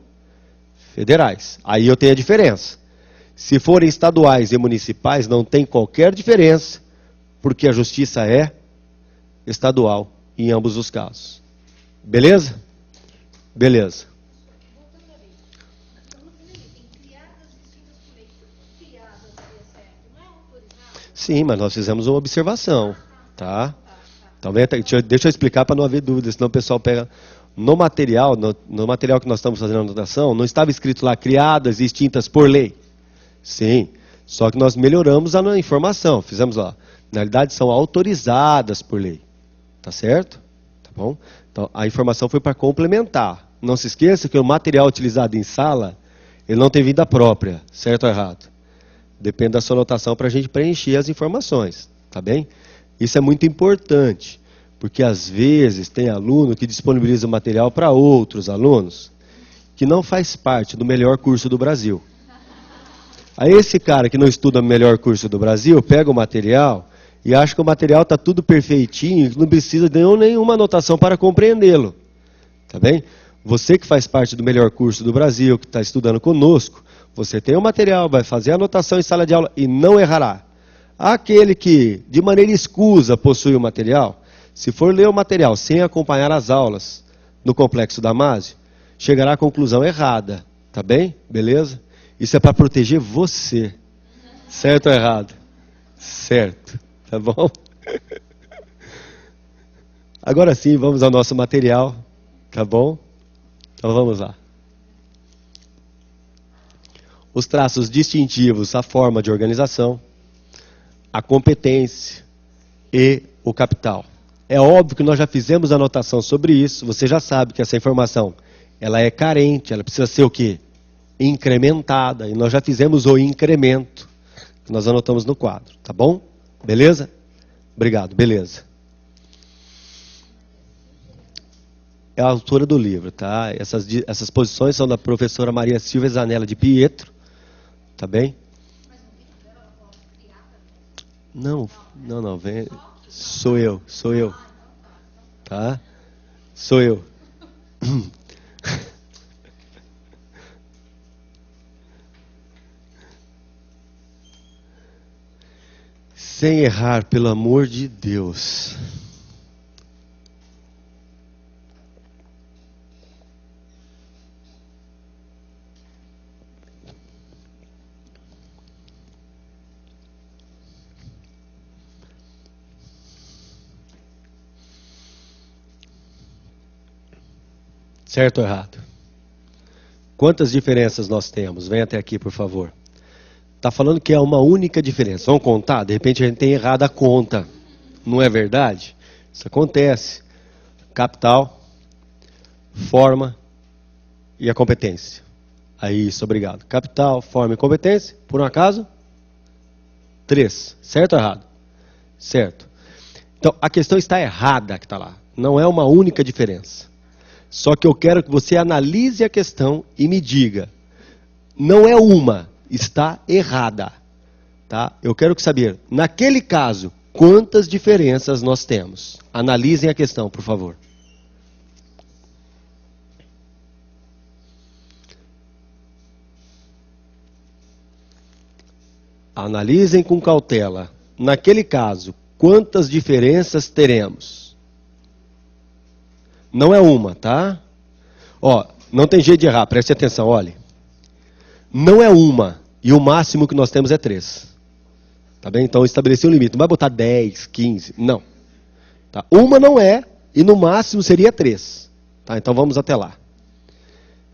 federais. Aí eu tenho a diferença. Se forem estaduais e municipais, não tem qualquer diferença, porque a justiça é estadual em ambos os casos. Beleza? Beleza. Sim, mas nós fizemos uma observação, tá? Então, deixa eu explicar para não haver dúvida, senão o pessoal pega... No material que nós estamos fazendo a anotação, não estava escrito lá, criadas e extintas por lei. Sim, só que nós melhoramos a informação, fizemos lá. Na realidade, são autorizadas por lei. Tá certo? Tá bom? Então, a informação foi para complementar. Não se esqueça que o material utilizado em sala, ele não tem vida própria, certo ou errado? Depende da sua anotação para a gente preencher as informações, tá bem? Isso é muito importante, porque às vezes tem aluno que disponibiliza o material para outros alunos que não faz parte do melhor curso do Brasil. Aí esse cara que não estuda o melhor curso do Brasil, pega o material e acha que o material está tudo perfeitinho, que não precisa de nenhuma anotação para compreendê-lo. Tá bem? Você que faz parte do melhor curso do Brasil, que está estudando conosco, você tem o material, vai fazer a anotação em sala de aula e não errará. Aquele que, de maneira escusa, possui o material, se for ler o material sem acompanhar as aulas no Complexo Damásio, chegará à conclusão errada. Tá bem? Beleza? Isso é para proteger você. Certo ou errado? Certo. Tá bom? Agora sim, vamos ao nosso material. Tá bom? Então vamos lá. Os traços distintivos, a forma de organização, a competência e o capital. É óbvio que nós já fizemos anotação sobre isso, você já sabe que essa informação ela é carente, ela precisa ser o quê? Incrementada, e nós já fizemos o incremento, que nós anotamos no quadro, tá bom? Beleza? Obrigado, beleza. É a autora do livro, tá? Essas posições são da professora Maria Silvia Zanella de Pietro, tá bem? Não, vem. Sou eu. Tá? Sou eu. Sem errar, pelo amor de Deus. Certo ou errado? Quantas diferenças nós temos? Vem até aqui, por favor. Está falando que é uma única diferença. Vamos contar? De repente a gente tem errado a conta. Não é verdade? Isso acontece. Capital, forma e a competência. Aí, isso, obrigado. Capital, forma e competência. Por um acaso? 3. Certo ou errado? Certo. Então, a questão está errada que está lá. Não é uma única diferença. Só que eu quero que você analise a questão e me diga. Não é uma, está errada. Tá? Eu quero saber, naquele caso, quantas diferenças nós temos? Analisem a questão, por favor. Analisem com cautela. Naquele caso, quantas diferenças teremos? Não é uma, tá? Ó, não tem jeito de errar, preste atenção, olhe. Não é uma, e o máximo que nós temos é 3. Tá bem? Então, estabelecer um limite. Não vai botar 10, 15, não. Tá? Uma não é, e no máximo seria 3. Tá? Então, vamos até lá.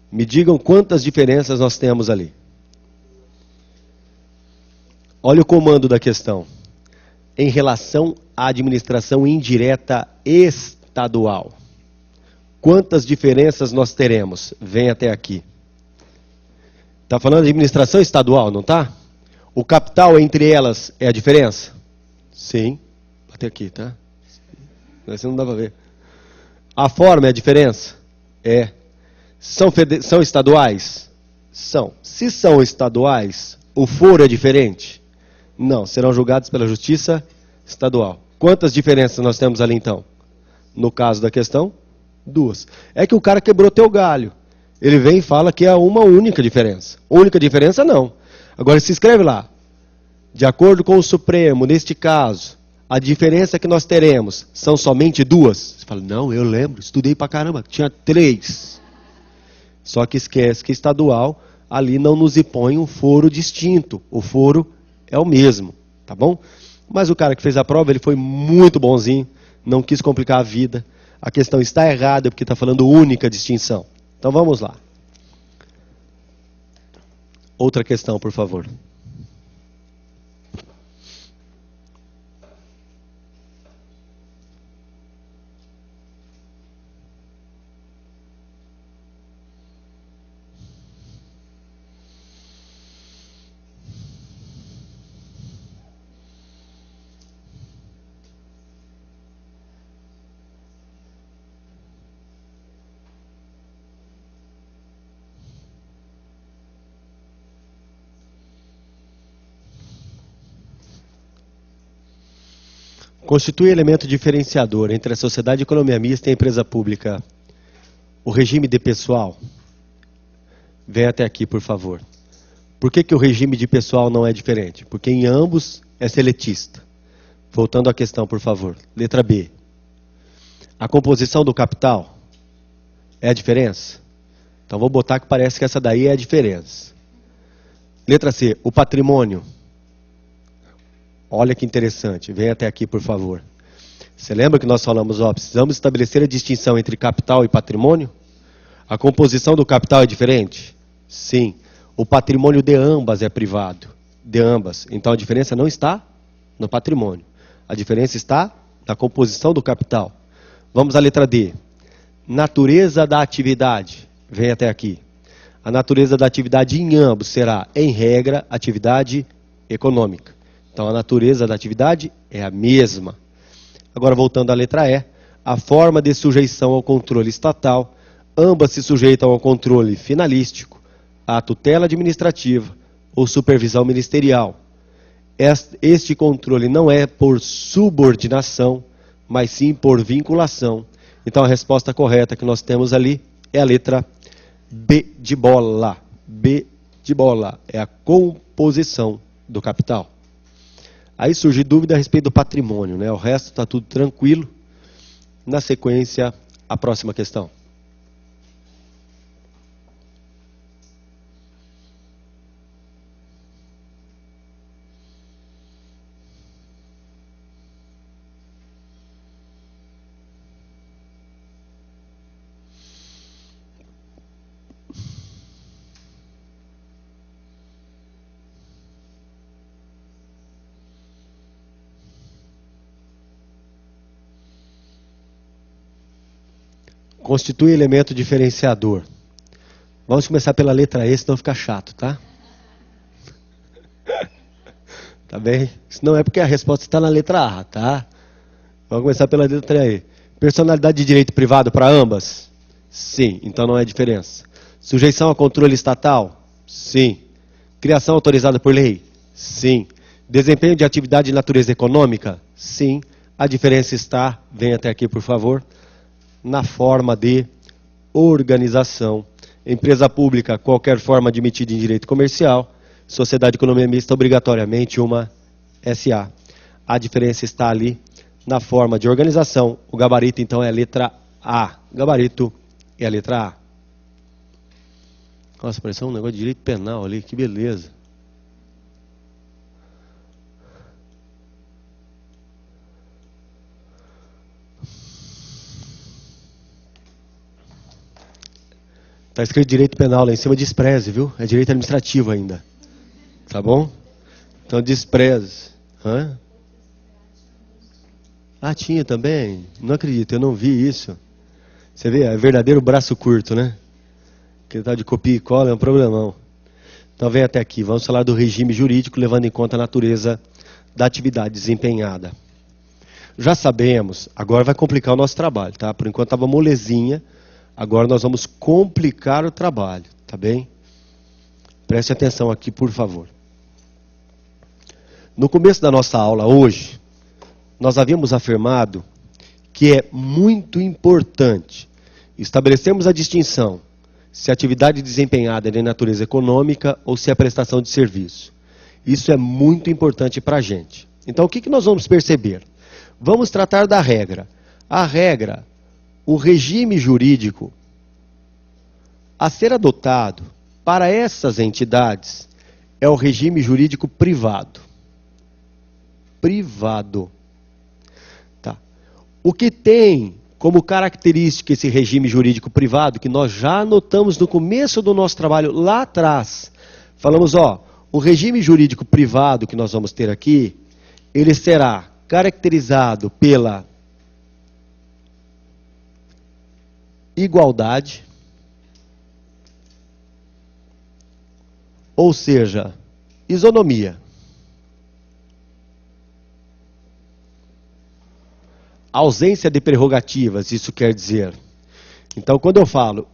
Me digam quantas diferenças nós temos ali. Olha o comando da questão. Em relação à administração indireta estadual. Quantas diferenças nós teremos? Vem até aqui. Está falando de administração estadual, não está? O capital entre elas é a diferença? Sim. Até aqui, tá? Assim não dá para ver. A forma é a diferença? É. São estaduais? São. Se são estaduais, o foro é diferente? Não. Serão julgados pela justiça estadual. Quantas diferenças nós temos ali então? No caso da questão? 2. É que o cara quebrou teu galho. Ele vem e fala que é uma única diferença. Única diferença não. Agora se escreve lá. De acordo com o Supremo, neste caso, a diferença que nós teremos são somente 2. Você fala, não, eu lembro, estudei pra caramba, tinha 3. Só que esquece que estadual ali não nos impõe um foro distinto. O foro é o mesmo, tá bom? Mas o cara que fez a prova, ele foi muito bonzinho. não quis complicar a vida. A questão está errada porque está falando única distinção. Então vamos lá. Outra questão, por favor. Constitui elemento diferenciador entre a sociedade de economia mista e a empresa pública o regime de pessoal? Vem até aqui, por favor. Por que o regime de pessoal não é diferente? Porque em ambos é seletista. Voltando à questão, por favor. Letra B. A composição do capital é a diferença? Então vou botar que parece que essa daí é a diferença. Letra C. O patrimônio. Olha que interessante, vem até aqui, por favor. Você lembra que nós falamos, precisamos estabelecer a distinção entre capital e patrimônio? A composição do capital é diferente? Sim. O patrimônio de ambas é privado. De ambas. Então a diferença não está no patrimônio. A diferença está na composição do capital. Vamos à letra D. Natureza da atividade. Vem até aqui. A natureza da atividade em ambos será, em regra, atividade econômica. Então, a natureza da atividade é a mesma. Agora, voltando à letra E, a forma de sujeição ao controle estatal, ambas se sujeitam ao controle finalístico, à tutela administrativa ou supervisão ministerial. Este controle não é por subordinação, mas sim por vinculação. Então, a resposta correta que nós temos ali é a letra B de bola. B de bola é a composição do capital. Aí surge dúvida a respeito do patrimônio, né? O resto está tudo tranquilo. Na sequência, a próxima questão. Constitui elemento diferenciador. Vamos começar pela letra E, senão fica chato, tá? Tá bem? Isso não é porque a resposta está na letra A, tá? Vamos começar pela letra E. Personalidade de direito privado para ambas? Sim, então não é diferença. Sujeição a controle estatal? Sim. Criação autorizada por lei? Sim. Desempenho de atividade de natureza econômica? Sim. A diferença está, vem até aqui por favor, na forma de organização. Empresa pública, qualquer forma admitida em direito comercial. Sociedade de economia mista, obrigatoriamente uma SA. A diferença está ali na forma de organização. O gabarito, então, é a letra A. Gabarito é a letra A. Nossa, pareceu um negócio de direito penal ali, que beleza. Está escrito direito penal lá em cima, despreze, viu? É direito administrativo ainda. Tá bom? Então, despreze. Hã? Ah, tinha também? Não acredito, eu não vi isso. Você vê, é verdadeiro braço curto, né? Aquele tal de copia e cola é um problemão. Então, vem até aqui. Vamos falar do regime jurídico, levando em conta a natureza da atividade desempenhada. Já sabemos, agora vai complicar o nosso trabalho, tá? Por enquanto estava molezinha. Agora nós vamos complicar o trabalho, tá bem? Preste atenção aqui, por favor. No começo da nossa aula hoje, nós havíamos afirmado que é muito importante estabelecermos a distinção se a atividade desempenhada é de natureza econômica ou se é prestação de serviço. Isso é muito importante para a gente. Então, o que nós vamos perceber? Vamos tratar da regra. A regra, o regime jurídico a ser adotado para essas entidades é o regime jurídico privado. Privado. Tá. O que tem como característica esse regime jurídico privado, que nós já anotamos no começo do nosso trabalho, lá atrás. Falamos, o regime jurídico privado que nós vamos ter aqui, ele será caracterizado pela igualdade, ou seja, isonomia. Ausência de prerrogativas, isso quer dizer. Então, quando eu falo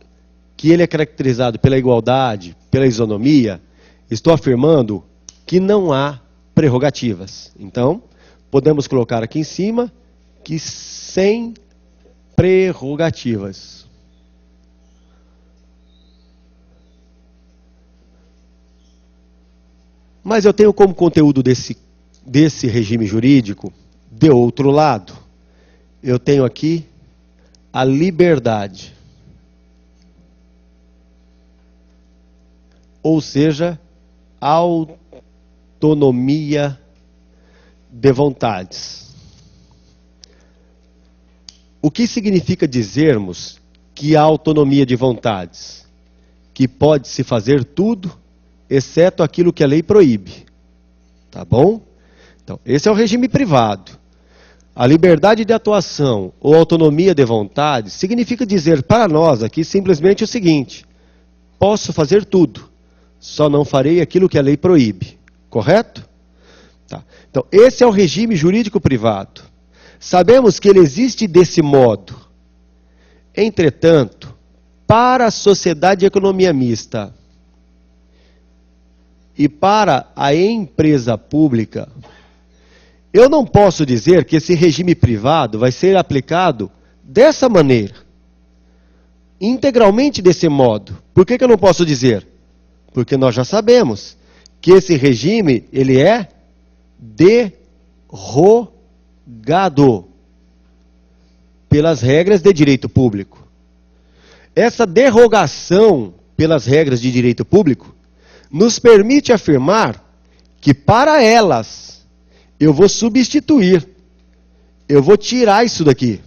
que ele é caracterizado pela igualdade, pela isonomia, estou afirmando que não há prerrogativas. Então, podemos colocar aqui em cima que sem prerrogativas. Mas eu tenho como conteúdo desse regime jurídico, de outro lado, eu tenho aqui a liberdade. Ou seja, autonomia de vontades. O que significa dizermos que há autonomia de vontades? Que pode-se fazer tudo, exceto aquilo que a lei proíbe. Tá bom? Então, esse é o regime privado. A liberdade de atuação ou autonomia de vontade significa dizer para nós aqui simplesmente o seguinte: posso fazer tudo, só não farei aquilo que a lei proíbe. Correto? Tá. Então, esse é o regime jurídico privado. Sabemos que ele existe desse modo. Entretanto, para a sociedade de economia mista e para a empresa pública, eu não posso dizer que esse regime privado vai ser aplicado dessa maneira, integralmente desse modo. Por que eu não posso dizer? Porque nós já sabemos que esse regime, ele é derrogado pelas regras de direito público. Essa derrogação pelas regras de direito público nos permite afirmar que para elas eu vou substituir, eu vou tirar isso daqui.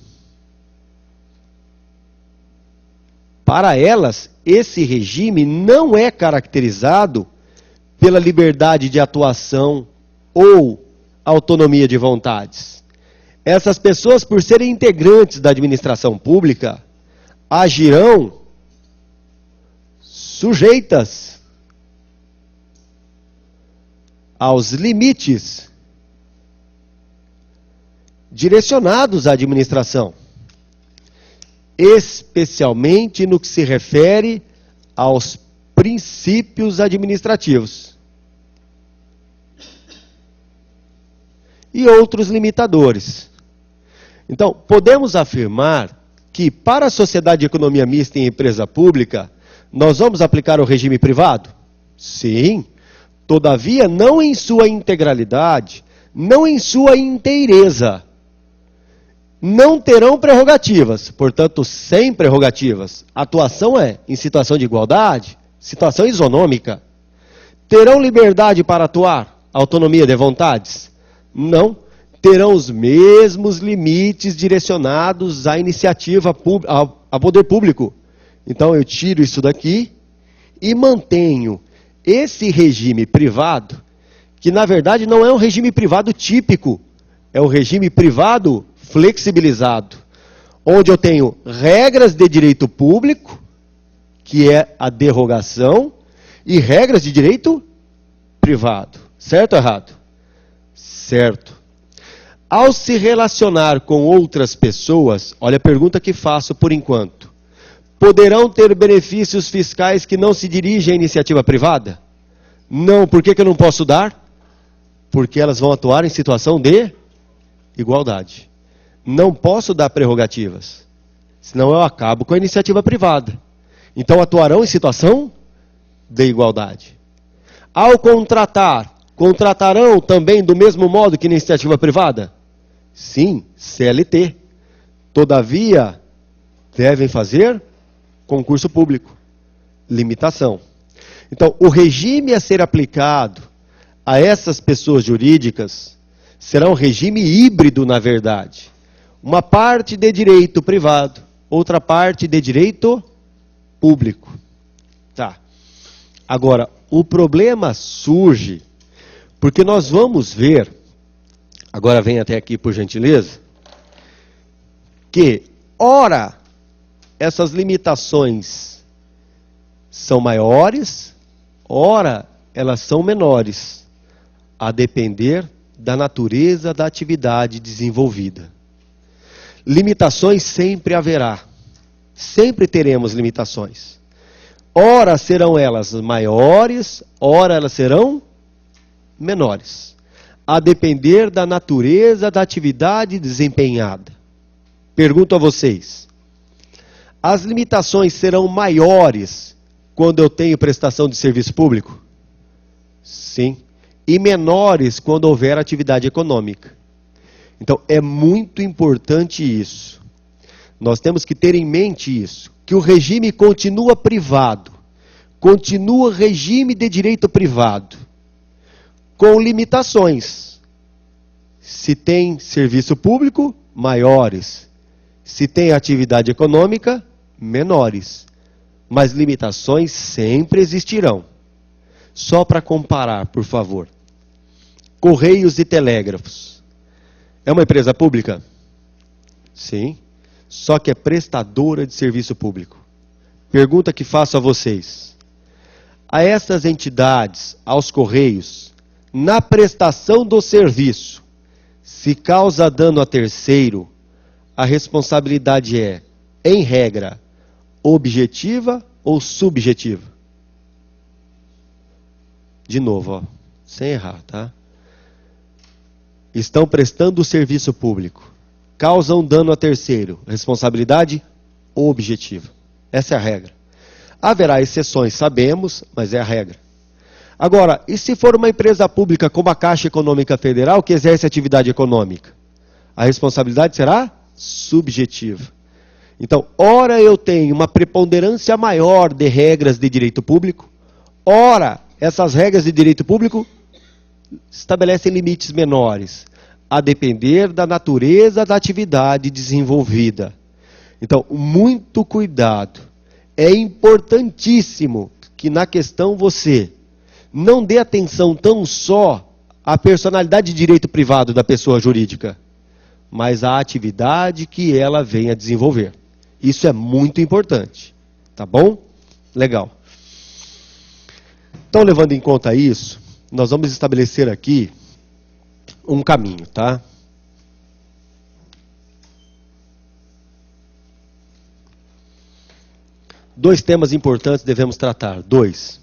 Para elas, esse regime não é caracterizado pela liberdade de atuação ou autonomia de vontades. Essas pessoas, por serem integrantes da administração pública, agirão sujeitas aos limites direcionados à administração, especialmente no que se refere aos princípios administrativos e outros limitadores. Então, podemos afirmar que para a sociedade de economia mista e empresa pública, nós vamos aplicar o regime privado? Sim, todavia não em sua integralidade, não em sua inteireza. Não terão prerrogativas, portanto, sem prerrogativas. A atuação é em situação de igualdade, situação isonômica. Terão liberdade para atuar, autonomia de vontades? Não. Terão os mesmos limites direcionados à iniciativa, ao poder público. Então, eu tiro isso daqui e mantenho esse regime privado, que na verdade não é um regime privado típico, é um regime privado flexibilizado, onde eu tenho regras de direito público, que é a derrogação, e regras de direito privado. Certo ou errado? Certo. Ao se relacionar com outras pessoas, olha a pergunta que faço por enquanto. Poderão ter benefícios fiscais que não se dirigem à iniciativa privada? Não. Por que eu não posso dar? Porque elas vão atuar em situação de igualdade. Não posso dar prerrogativas, senão eu acabo com a iniciativa privada. Então atuarão em situação de igualdade. Ao contratar, contratarão também do mesmo modo que na iniciativa privada? Sim, CLT. Todavia, devem fazer concurso público. Limitação. Então, o regime a ser aplicado a essas pessoas jurídicas será um regime híbrido, na verdade. Uma parte de direito privado, outra parte de direito público. Tá. Agora, o problema surge porque nós vamos ver, agora vem até aqui por gentileza, que, ora, essas limitações são maiores, ora, elas são menores, a depender da natureza da atividade desenvolvida. Limitações sempre haverá, sempre teremos limitações. Ora serão elas maiores, ora elas serão menores, a depender da natureza da atividade desempenhada. Pergunto a vocês, as limitações serão maiores quando eu tenho prestação de serviço público? Sim. E menores quando houver atividade econômica. Então, é muito importante isso. Nós temos que ter em mente isso, que o regime continua privado, continua regime de direito privado, com limitações. Se tem serviço público, maiores. Se tem atividade econômica, menores. Mas limitações sempre existirão. Só para comparar, por favor. Correios e Telégrafos. É uma empresa pública? Sim. Só que é prestadora de serviço público. Pergunta que faço a vocês. A essas entidades, aos Correios, na prestação do serviço, se causa dano a terceiro, a responsabilidade é, em regra, objetiva ou subjetiva? De novo, ó, sem errar, tá? Estão prestando o serviço público, causam dano a terceiro, responsabilidade objetiva. Essa é a regra. Haverá exceções, sabemos, mas é a regra. Agora, e se for uma empresa pública como a Caixa Econômica Federal, que exerce atividade econômica? A responsabilidade será subjetiva. Então, ora eu tenho uma preponderância maior de regras de direito público, ora essas regras de direito público estabelecem limites menores, a depender da natureza da atividade desenvolvida. Então, muito cuidado. É importantíssimo que na questão você não dê atenção tão só à personalidade de direito privado da pessoa jurídica, mas à atividade que ela vem a desenvolver. Isso é muito importante. Tá bom? Legal. Então, levando em conta isso, nós vamos estabelecer aqui um caminho, tá? Dois temas importantes devemos tratar. Dois.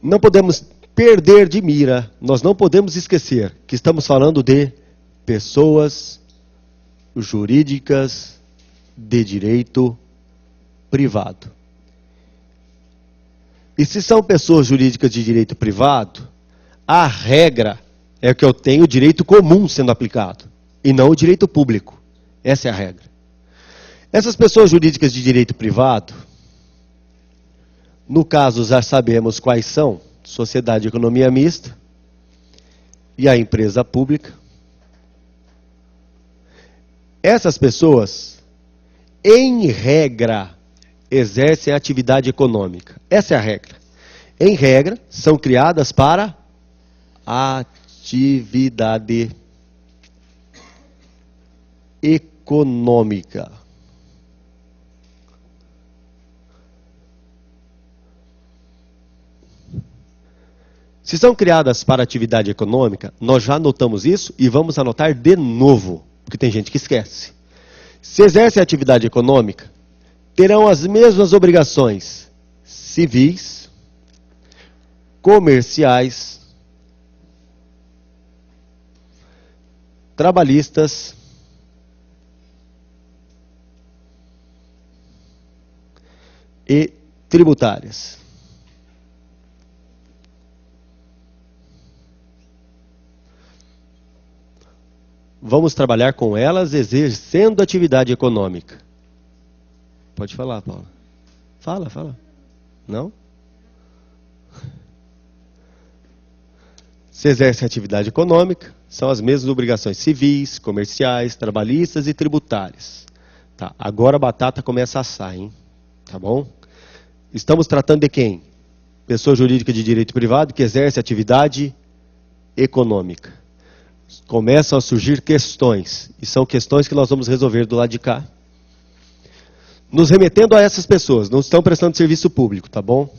Não podemos perder de mira, nós não podemos esquecer que estamos falando de pessoas jurídicas de direito privado. E se são pessoas jurídicas de direito privado, a regra é que eu tenho o direito comum sendo aplicado, e não o direito público. Essa é a regra. Essas pessoas jurídicas de direito privado, no caso já sabemos quais são: sociedade de economia mista e a empresa pública. Essas pessoas, em regra, exercem atividade econômica. Essa é a regra. Em regra, são criadas para atividade econômica. Se são criadas para atividade econômica, nós já anotamos isso e vamos anotar de novo, porque tem gente que esquece. Se exercem atividade econômica, terão as mesmas obrigações civis, comerciais, trabalhistas, e tributárias. Vamos trabalhar com elas exercendo atividade econômica. Pode falar, Paula. Fala. Não? Se exercem atividade econômica, são as mesmas obrigações civis, comerciais, trabalhistas e tributárias. Tá, agora a batata começa a assar, hein? Tá bom? Estamos tratando de quem? Pessoa jurídica de direito privado que exerce atividade econômica. Começam a surgir questões, e são questões que nós vamos resolver do lado de cá. Nos remetendo a essas pessoas, não estão prestando serviço público, tá bom?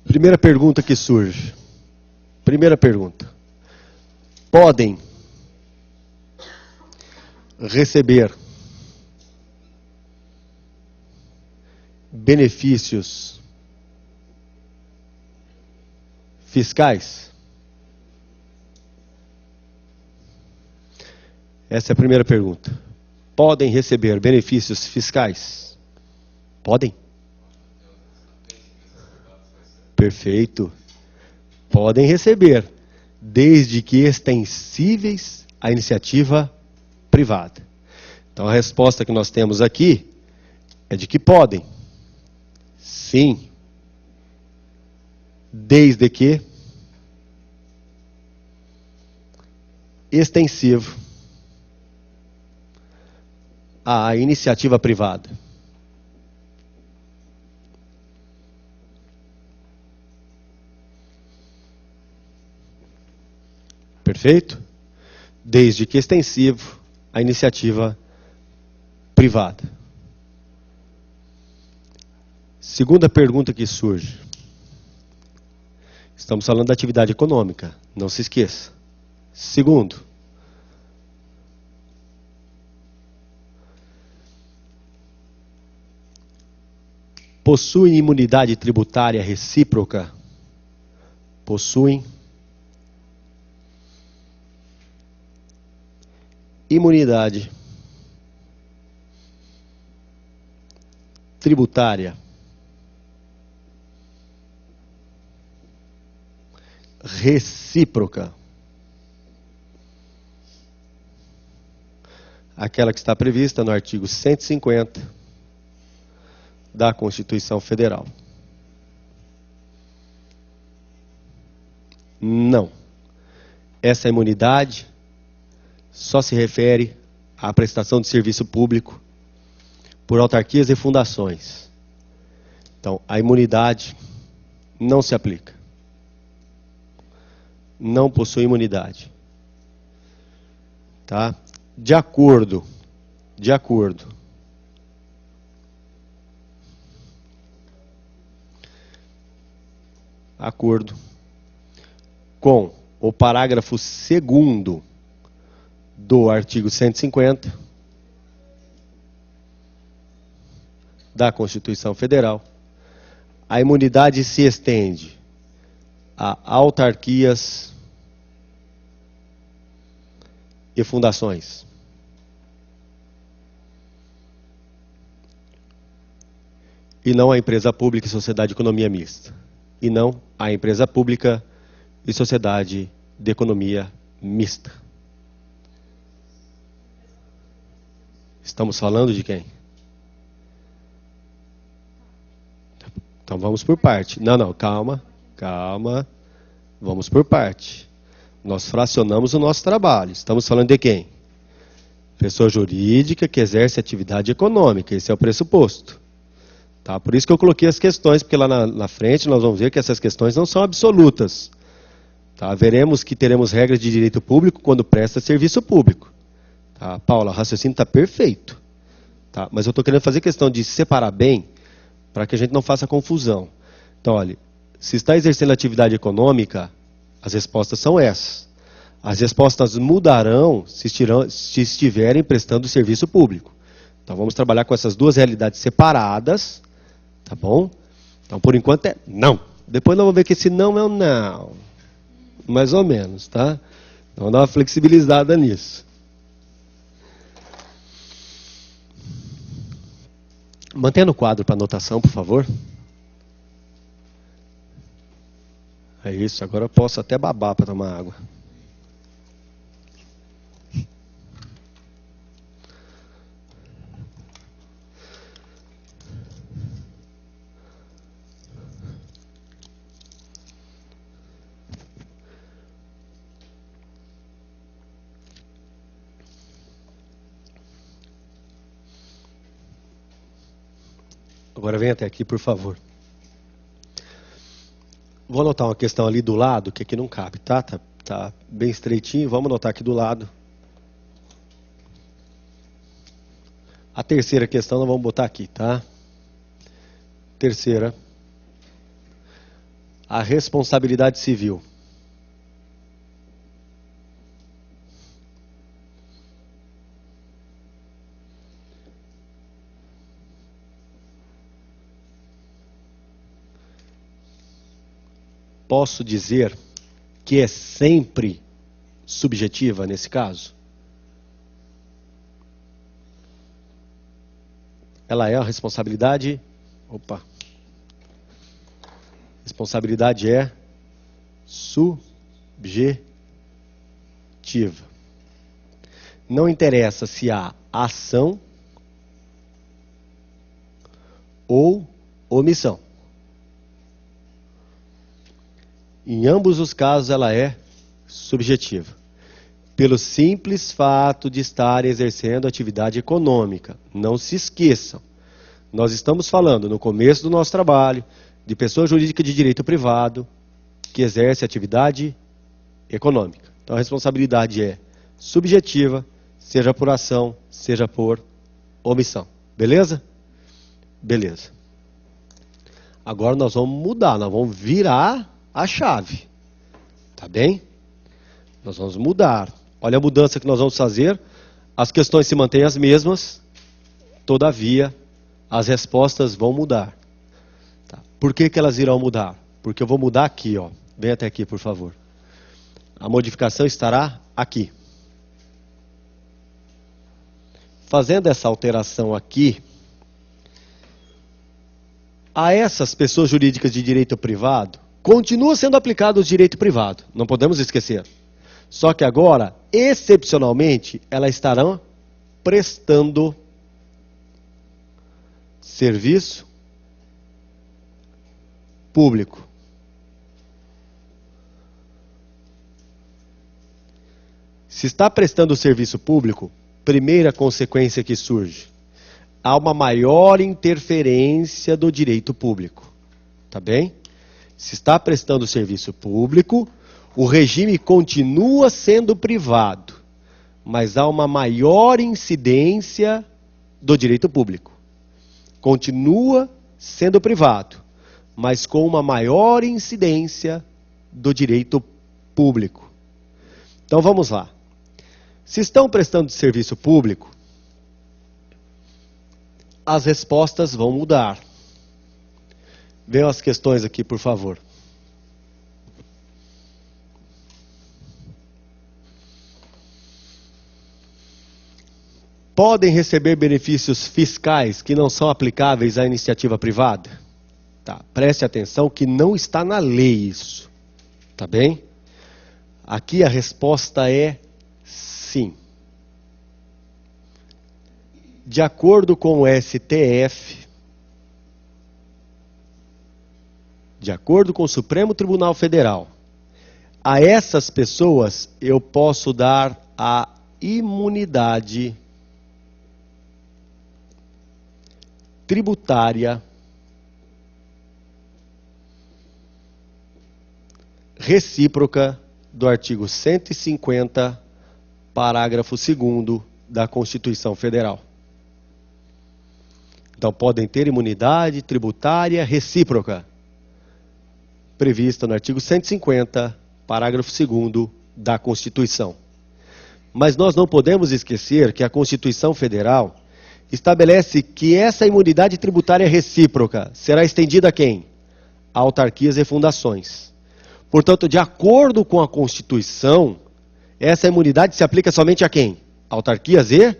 Primeira pergunta que surge. Primeira pergunta. Podem receber benefícios fiscais? Essa é a primeira pergunta. Podem receber benefícios fiscais? Podem? Perfeito. Podem receber, desde que extensíveis à iniciativa privada. Então a resposta que nós temos aqui é de que podem. Sim. Desde que extensivo à iniciativa privada. Perfeito? Desde que extensivo à iniciativa privada. Segunda pergunta que surge. Estamos falando da atividade econômica, não se esqueça. Segundo, possuem imunidade tributária recíproca? Possuem imunidade tributária recíproca. Aquela que está prevista no artigo 150 da Constituição Federal. Não. Essa imunidade só se refere à prestação de serviço público por autarquias e fundações. Então, a imunidade não se aplica. Não possui imunidade. Tá? De acordo com o parágrafo 2º do artigo 150 da Constituição Federal, a imunidade se estende a autarquias e fundações. E não a empresa pública e sociedade de economia mista. E não a empresa pública e sociedade de economia mista. Estamos falando de quem? Então vamos por parte. Não, calma. Vamos por parte. Nós fracionamos o nosso trabalho. Estamos falando de quem? Pessoa jurídica que exerce atividade econômica. Esse é o pressuposto. Tá? Por isso que eu coloquei as questões, porque lá na frente nós vamos ver que essas questões não são absolutas. Tá? Veremos que teremos regras de direito público quando presta serviço público. Tá? Paula, o raciocínio está perfeito. Tá? Mas eu estou querendo fazer questão de separar bem, para que a gente não faça confusão. Então, olha, se está exercendo atividade econômica, as respostas são essas. As respostas mudarão se estiverem prestando serviço público. Então, vamos trabalhar com essas duas realidades separadas, tá bom? Então, por enquanto é não. Depois nós vamos ver que esse não é um não. Mais ou menos, tá? Então, vamos dar uma flexibilizada nisso. Mantenha o quadro para anotação, por favor. É isso, agora eu posso até babar para tomar água. Agora vem até aqui, por favor. Vou anotar uma questão ali do lado, que aqui não cabe, tá? Tá bem estreitinho. Vamos anotar aqui do lado. A terceira questão nós vamos botar aqui, tá? Terceira. A responsabilidade civil. Posso dizer que é sempre subjetiva nesse caso? Ela é a responsabilidade... Opa! Responsabilidade é subjetiva. Não interessa se há ação ou omissão. Em ambos os casos ela é subjetiva. Pelo simples fato de estar exercendo atividade econômica. Não se esqueçam. Nós estamos falando no começo do nosso trabalho de pessoa jurídica de direito privado que exerce atividade econômica. Então a responsabilidade é subjetiva, seja por ação, seja por omissão. Beleza? Beleza. Agora nós vamos mudar, nós vamos virar a chave. Tá bem? Nós vamos mudar. Olha a mudança que nós vamos fazer. As questões se mantêm as mesmas, todavia, as respostas vão mudar. Tá. Por que elas irão mudar? Porque eu vou mudar aqui, ó. Vem até aqui, por favor. A modificação estará aqui. Fazendo essa alteração aqui, a essas pessoas jurídicas de direito privado, continua sendo aplicado o direito privado, não podemos esquecer. Só que agora, excepcionalmente, elas estarão prestando serviço público. Se está prestando serviço público, primeira consequência que surge, há uma maior interferência do direito público. Tá bem? Se está prestando serviço público, o regime continua sendo privado, mas há uma maior incidência do direito público. Continua sendo privado, mas com uma maior incidência do direito público. Então vamos lá. Se estão prestando serviço público, as respostas vão mudar. Venham as questões aqui, por favor. Podem receber benefícios fiscais que não são aplicáveis à iniciativa privada? Tá, preste atenção que não está na lei isso. Tá bem? Aqui a resposta é sim. De acordo com o STF, de acordo com o Supremo Tribunal Federal, a essas pessoas eu posso dar a imunidade tributária recíproca do artigo 150, parágrafo 2º da Constituição Federal. Então podem ter imunidade tributária recíproca, prevista no artigo 150, parágrafo 2º da Constituição. Mas nós não podemos esquecer que a Constituição Federal estabelece que essa imunidade tributária recíproca será estendida a quem? A autarquias e fundações. Portanto, de acordo com a Constituição, essa imunidade se aplica somente a quem? Autarquias e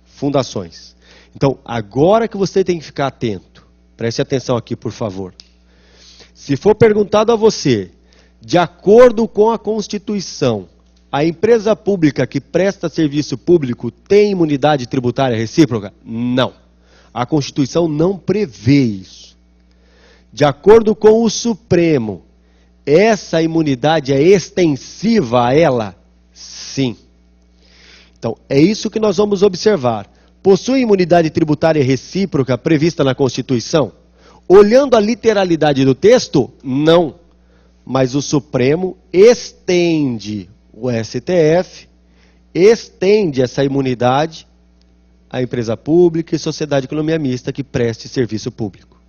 fundações. Então, agora que você tem que ficar atento, preste atenção aqui, por favor. Se for perguntado a você, de acordo com a Constituição, a empresa pública que presta serviço público tem imunidade tributária recíproca? Não. A Constituição não prevê isso. De acordo com o Supremo, essa imunidade é extensiva a ela? Sim. Então, é isso que nós vamos observar. possui imunidade tributária recíproca prevista na Constituição? Olhando a literalidade do texto, não. Mas o Supremo estende, o STF estende essa imunidade à empresa pública e sociedade de economia mista que preste serviço público.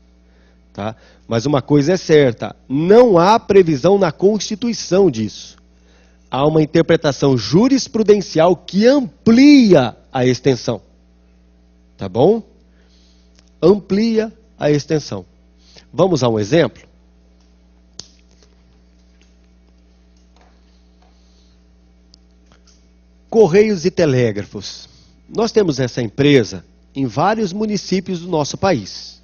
Tá? Mas uma coisa é certa, não há previsão na Constituição disso. Há uma interpretação jurisprudencial que amplia a extensão. Tá bom? Amplia a extensão. Vamos a um exemplo? Correios e Telégrafos. Nós temos essa empresa em vários municípios do nosso país.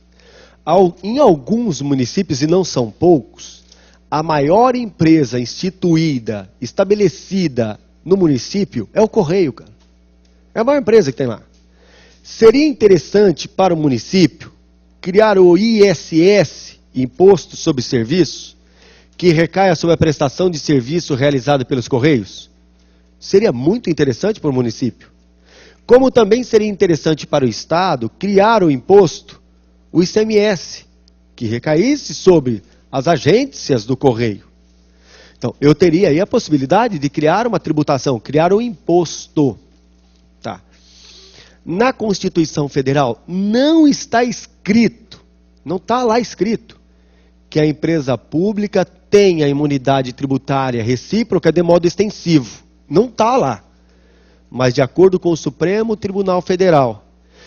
Em alguns municípios, e não são poucos, a maior empresa instituída, estabelecida no município é o Correio, cara. É a maior empresa que tem lá. Seria interessante para o município criar o ISS, Imposto sobre Serviço, que recaia sobre a prestação de serviço realizada pelos Correios? Seria muito interessante para o município. Como também seria interessante para o Estado criar o imposto, o ICMS, que recaísse sobre as agências do Correio. Então, eu teria aí a possibilidade de criar uma tributação, criar um imposto. Tá. Na Constituição Federal não está escrito, não está lá escrito, que a empresa pública tenha imunidade tributária recíproca de modo extensivo. Não está lá. Mas, de acordo com o Supremo Tribunal Federal,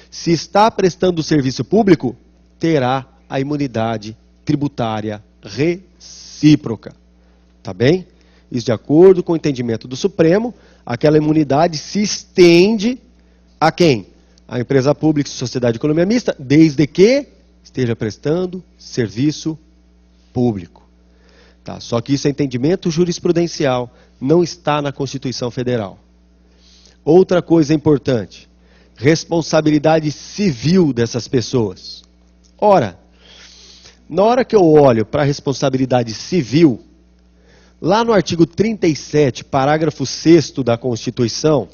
se está prestando serviço público, terá a imunidade tributária recíproca. Tá bem? Isso de acordo com o entendimento do Supremo, aquela imunidade se estende a quem? A empresa pública e sociedade de economia mista, desde que esteja prestando serviço público. Tá? Só que isso é entendimento jurisprudencial, não está na Constituição Federal. Outra coisa importante, responsabilidade civil dessas pessoas. Ora, na hora que eu olho para a responsabilidade civil, lá no artigo 37, parágrafo 6º da Constituição,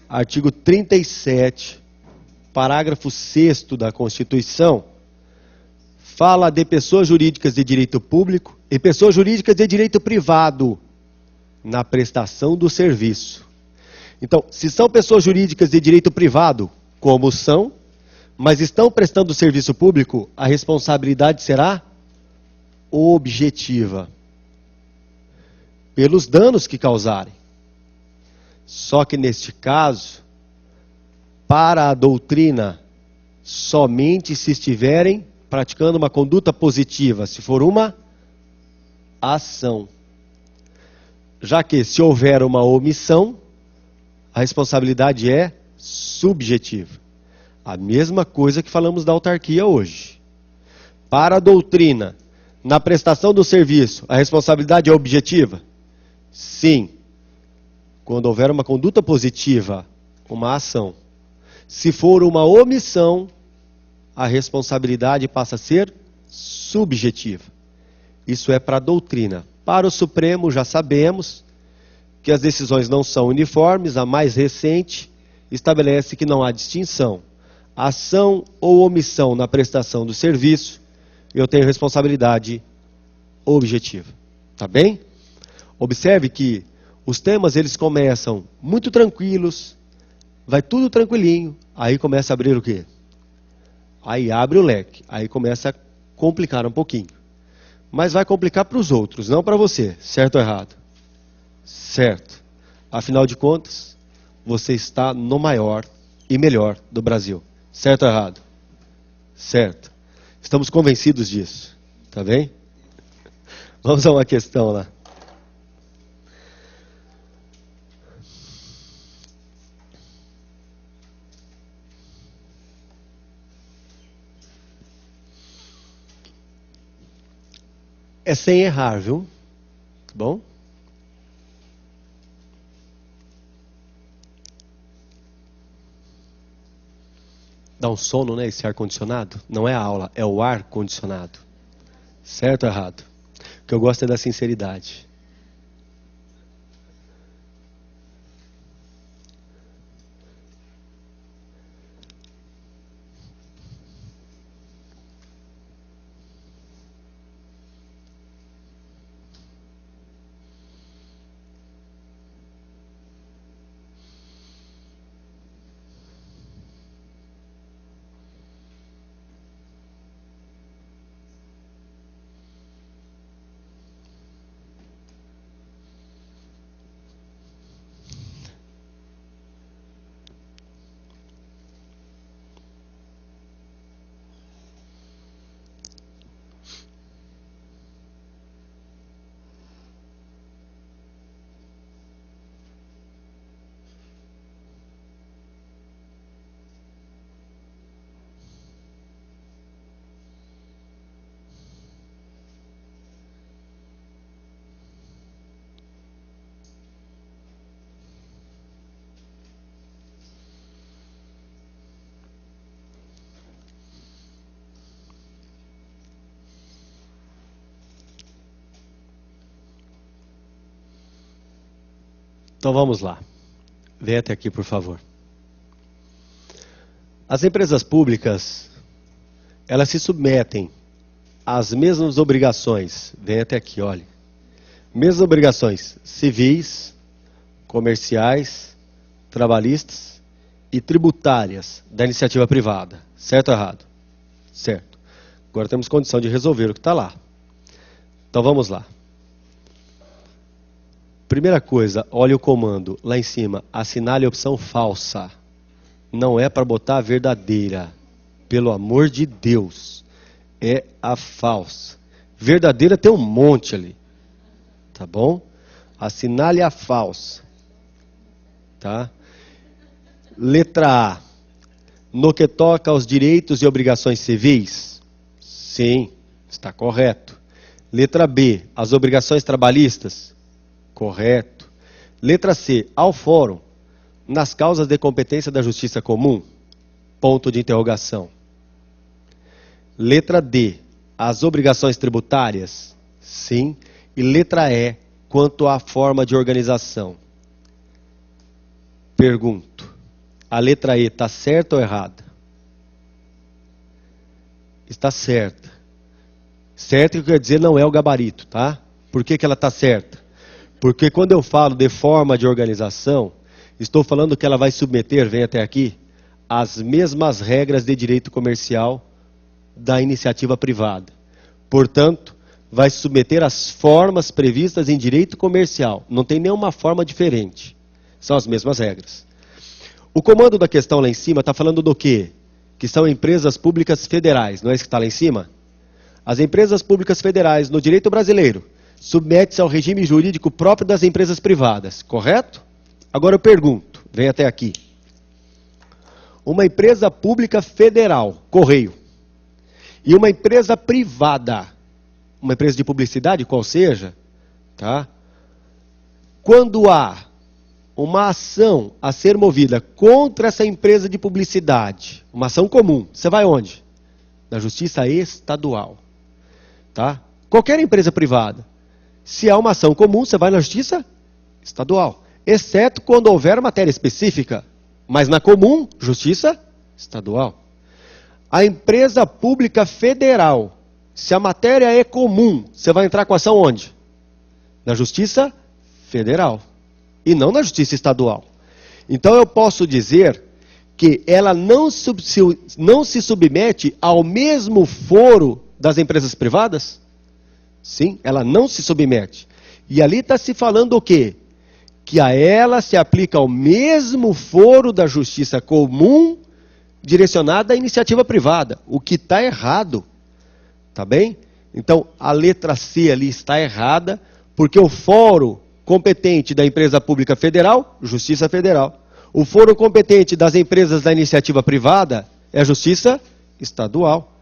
artigo 37, parágrafo 6º da Constituição, fala de pessoas jurídicas de direito público e pessoas jurídicas de direito privado na prestação do serviço. Então, se são pessoas jurídicas de direito privado, como são, mas estão prestando serviço público, a responsabilidade será objetiva, pelos danos que causarem. Só que neste caso, para a doutrina, somente se estiverem praticando uma conduta positiva, se for uma ação. Já que se houver uma omissão, a responsabilidade é subjetiva. A mesma coisa que falamos da autarquia hoje. Para a doutrina, na prestação do serviço, a responsabilidade é objetiva? Sim. Quando houver uma conduta positiva, uma ação. Se for uma omissão, a responsabilidade passa a ser subjetiva. Isso é para a doutrina. Para o Supremo, já sabemos que as decisões não são uniformes. A mais recente estabelece que não há distinção. Ação ou omissão na prestação do serviço, eu tenho responsabilidade objetiva. Tá bem? Observe que os temas eles começam muito tranquilos, vai tudo tranquilinho, aí começa a abrir o quê? Aí abre o leque, aí começa a complicar um pouquinho. Mas vai complicar para os outros, não para você. Certo ou errado? Certo. Afinal de contas, você está no maior e melhor do Brasil. Certo ou errado? Certo. Estamos convencidos disso. Tá bem? Vamos a uma questão lá. É sem errar, viu? Tá bom? Dá um sono, né, esse ar-condicionado? Não é a aula, é o ar-condicionado. Certo ou errado? O que eu gosto é da sinceridade. Então vamos lá. Vem até aqui, por favor. As empresas públicas, elas se submetem às mesmas obrigações. Vem até aqui, olha. Mesmas obrigações civis, comerciais, trabalhistas e tributárias da iniciativa privada. Certo ou errado? Certo. Agora temos condição de resolver o que está lá. Então vamos lá. Primeira coisa, olha o comando lá em cima. Assinale a opção falsa. Não é para botar a verdadeira. Pelo amor de Deus. É a falsa. Verdadeira tem um monte ali. Tá bom? Assinale a falsa. Tá? Letra A. No que toca aos direitos e obrigações civis? Sim, está correto. Letra B. As obrigações trabalhistas? Correto. Letra C. Ao fórum. Nas causas de competência da justiça comum? Ponto de interrogação. Letra D. As obrigações tributárias? Sim. E letra E. Quanto à forma de organização? Pergunto. A letra E está certa ou errada? Está certa. Certo quer dizer não é o gabarito, tá? Por que ela está certa? Porque quando eu falo de forma de organização, estou falando que ela vai submeter, vem até aqui, as mesmas regras de direito comercial da iniciativa privada. Portanto, vai submeter as formas previstas em direito comercial. Não tem nenhuma forma diferente. São as mesmas regras. O comando da questão lá em cima está falando do quê? Que são empresas públicas federais, não é isso que está lá em cima? As empresas públicas federais no direito brasileiro submete-se ao regime jurídico próprio das empresas privadas, correto? Agora eu pergunto, vem até aqui. Uma empresa pública federal, Correio, e uma empresa privada, uma empresa de publicidade, qual seja, tá? Quando há uma ação a ser movida contra essa empresa de publicidade, uma ação comum, você vai onde? Na Justiça Estadual, tá? Qualquer empresa privada. Se há uma ação comum, você vai na Justiça Estadual. Exceto quando houver matéria específica. Mas na comum, Justiça Estadual. A empresa pública federal. Se a matéria é comum, você vai entrar com ação onde? Na Justiça Federal. E não na Justiça Estadual. Então eu posso dizer que ela não se submete ao mesmo foro das empresas privadas? Sim, ela não se submete. E ali está se falando o quê? Que a ela se aplica o mesmo foro da justiça comum direcionada à iniciativa privada. O que está errado. Tá bem? Então, a letra C ali está errada, porque o foro competente da empresa pública federal, Justiça Federal. O foro competente das empresas da iniciativa privada é a Justiça Estadual.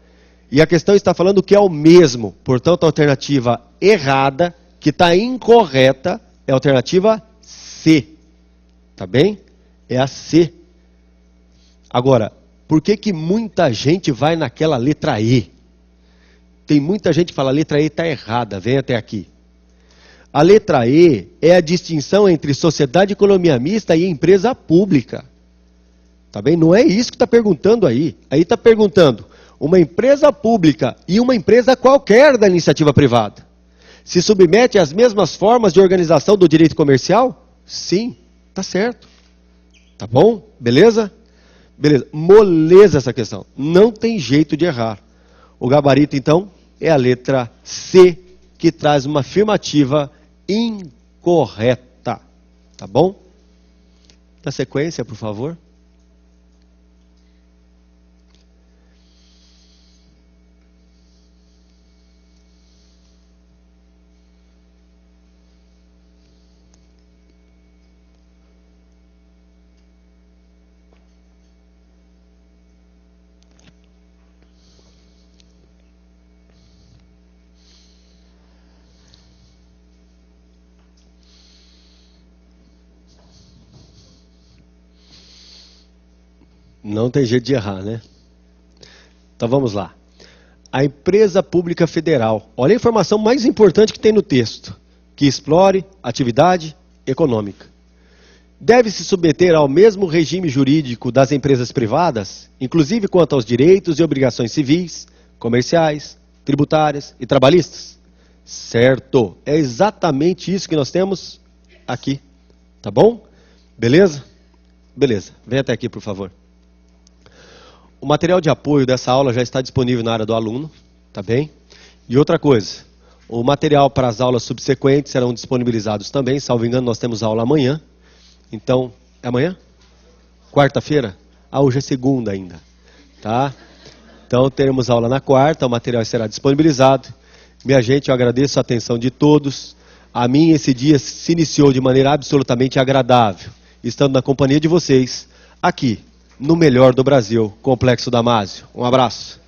E a questão está falando que é o mesmo. Portanto, a alternativa errada, que está incorreta, é a alternativa C. Tá bem? É a C. Agora, por que muita gente vai naquela letra E? Tem muita gente que fala, a letra E está errada, vem até aqui. A letra E é a distinção entre sociedade de economia mista e empresa pública. Tá bem? Não é isso que está perguntando aí. Aí está perguntando, uma empresa pública e uma empresa qualquer da iniciativa privada se submete às mesmas formas de organização do direito comercial? Sim, tá certo. Tá bom? Beleza? Beleza. Moleza essa questão. Não tem jeito de errar. O gabarito, então, é a letra C, que traz uma afirmativa incorreta. Tá bom? Dá sequência, por favor. Não tem jeito de errar, né? Então vamos lá. A empresa pública federal. Olha a informação mais importante que tem no texto. Que explore atividade econômica. deve se submeter ao mesmo regime jurídico das empresas privadas, inclusive quanto aos direitos e obrigações civis, comerciais, tributárias e trabalhistas? Certo. É exatamente isso que nós temos aqui. Tá bom? Beleza? Beleza. Vem até aqui, por favor. O material de apoio dessa aula já está disponível na área do aluno, tá bem? E outra coisa, o material para as aulas subsequentes serão disponibilizados também, salvo engano, nós temos aula amanhã. Então, é amanhã? Quarta-feira? Ah, hoje é segunda ainda, tá? Então, teremos aula na quarta, o material será disponibilizado. Minha gente, eu agradeço a atenção de todos. A mim, esse dia se iniciou de maneira absolutamente agradável, estando na companhia de vocês, aqui, no melhor do Brasil, Complexo Damásio. Um abraço.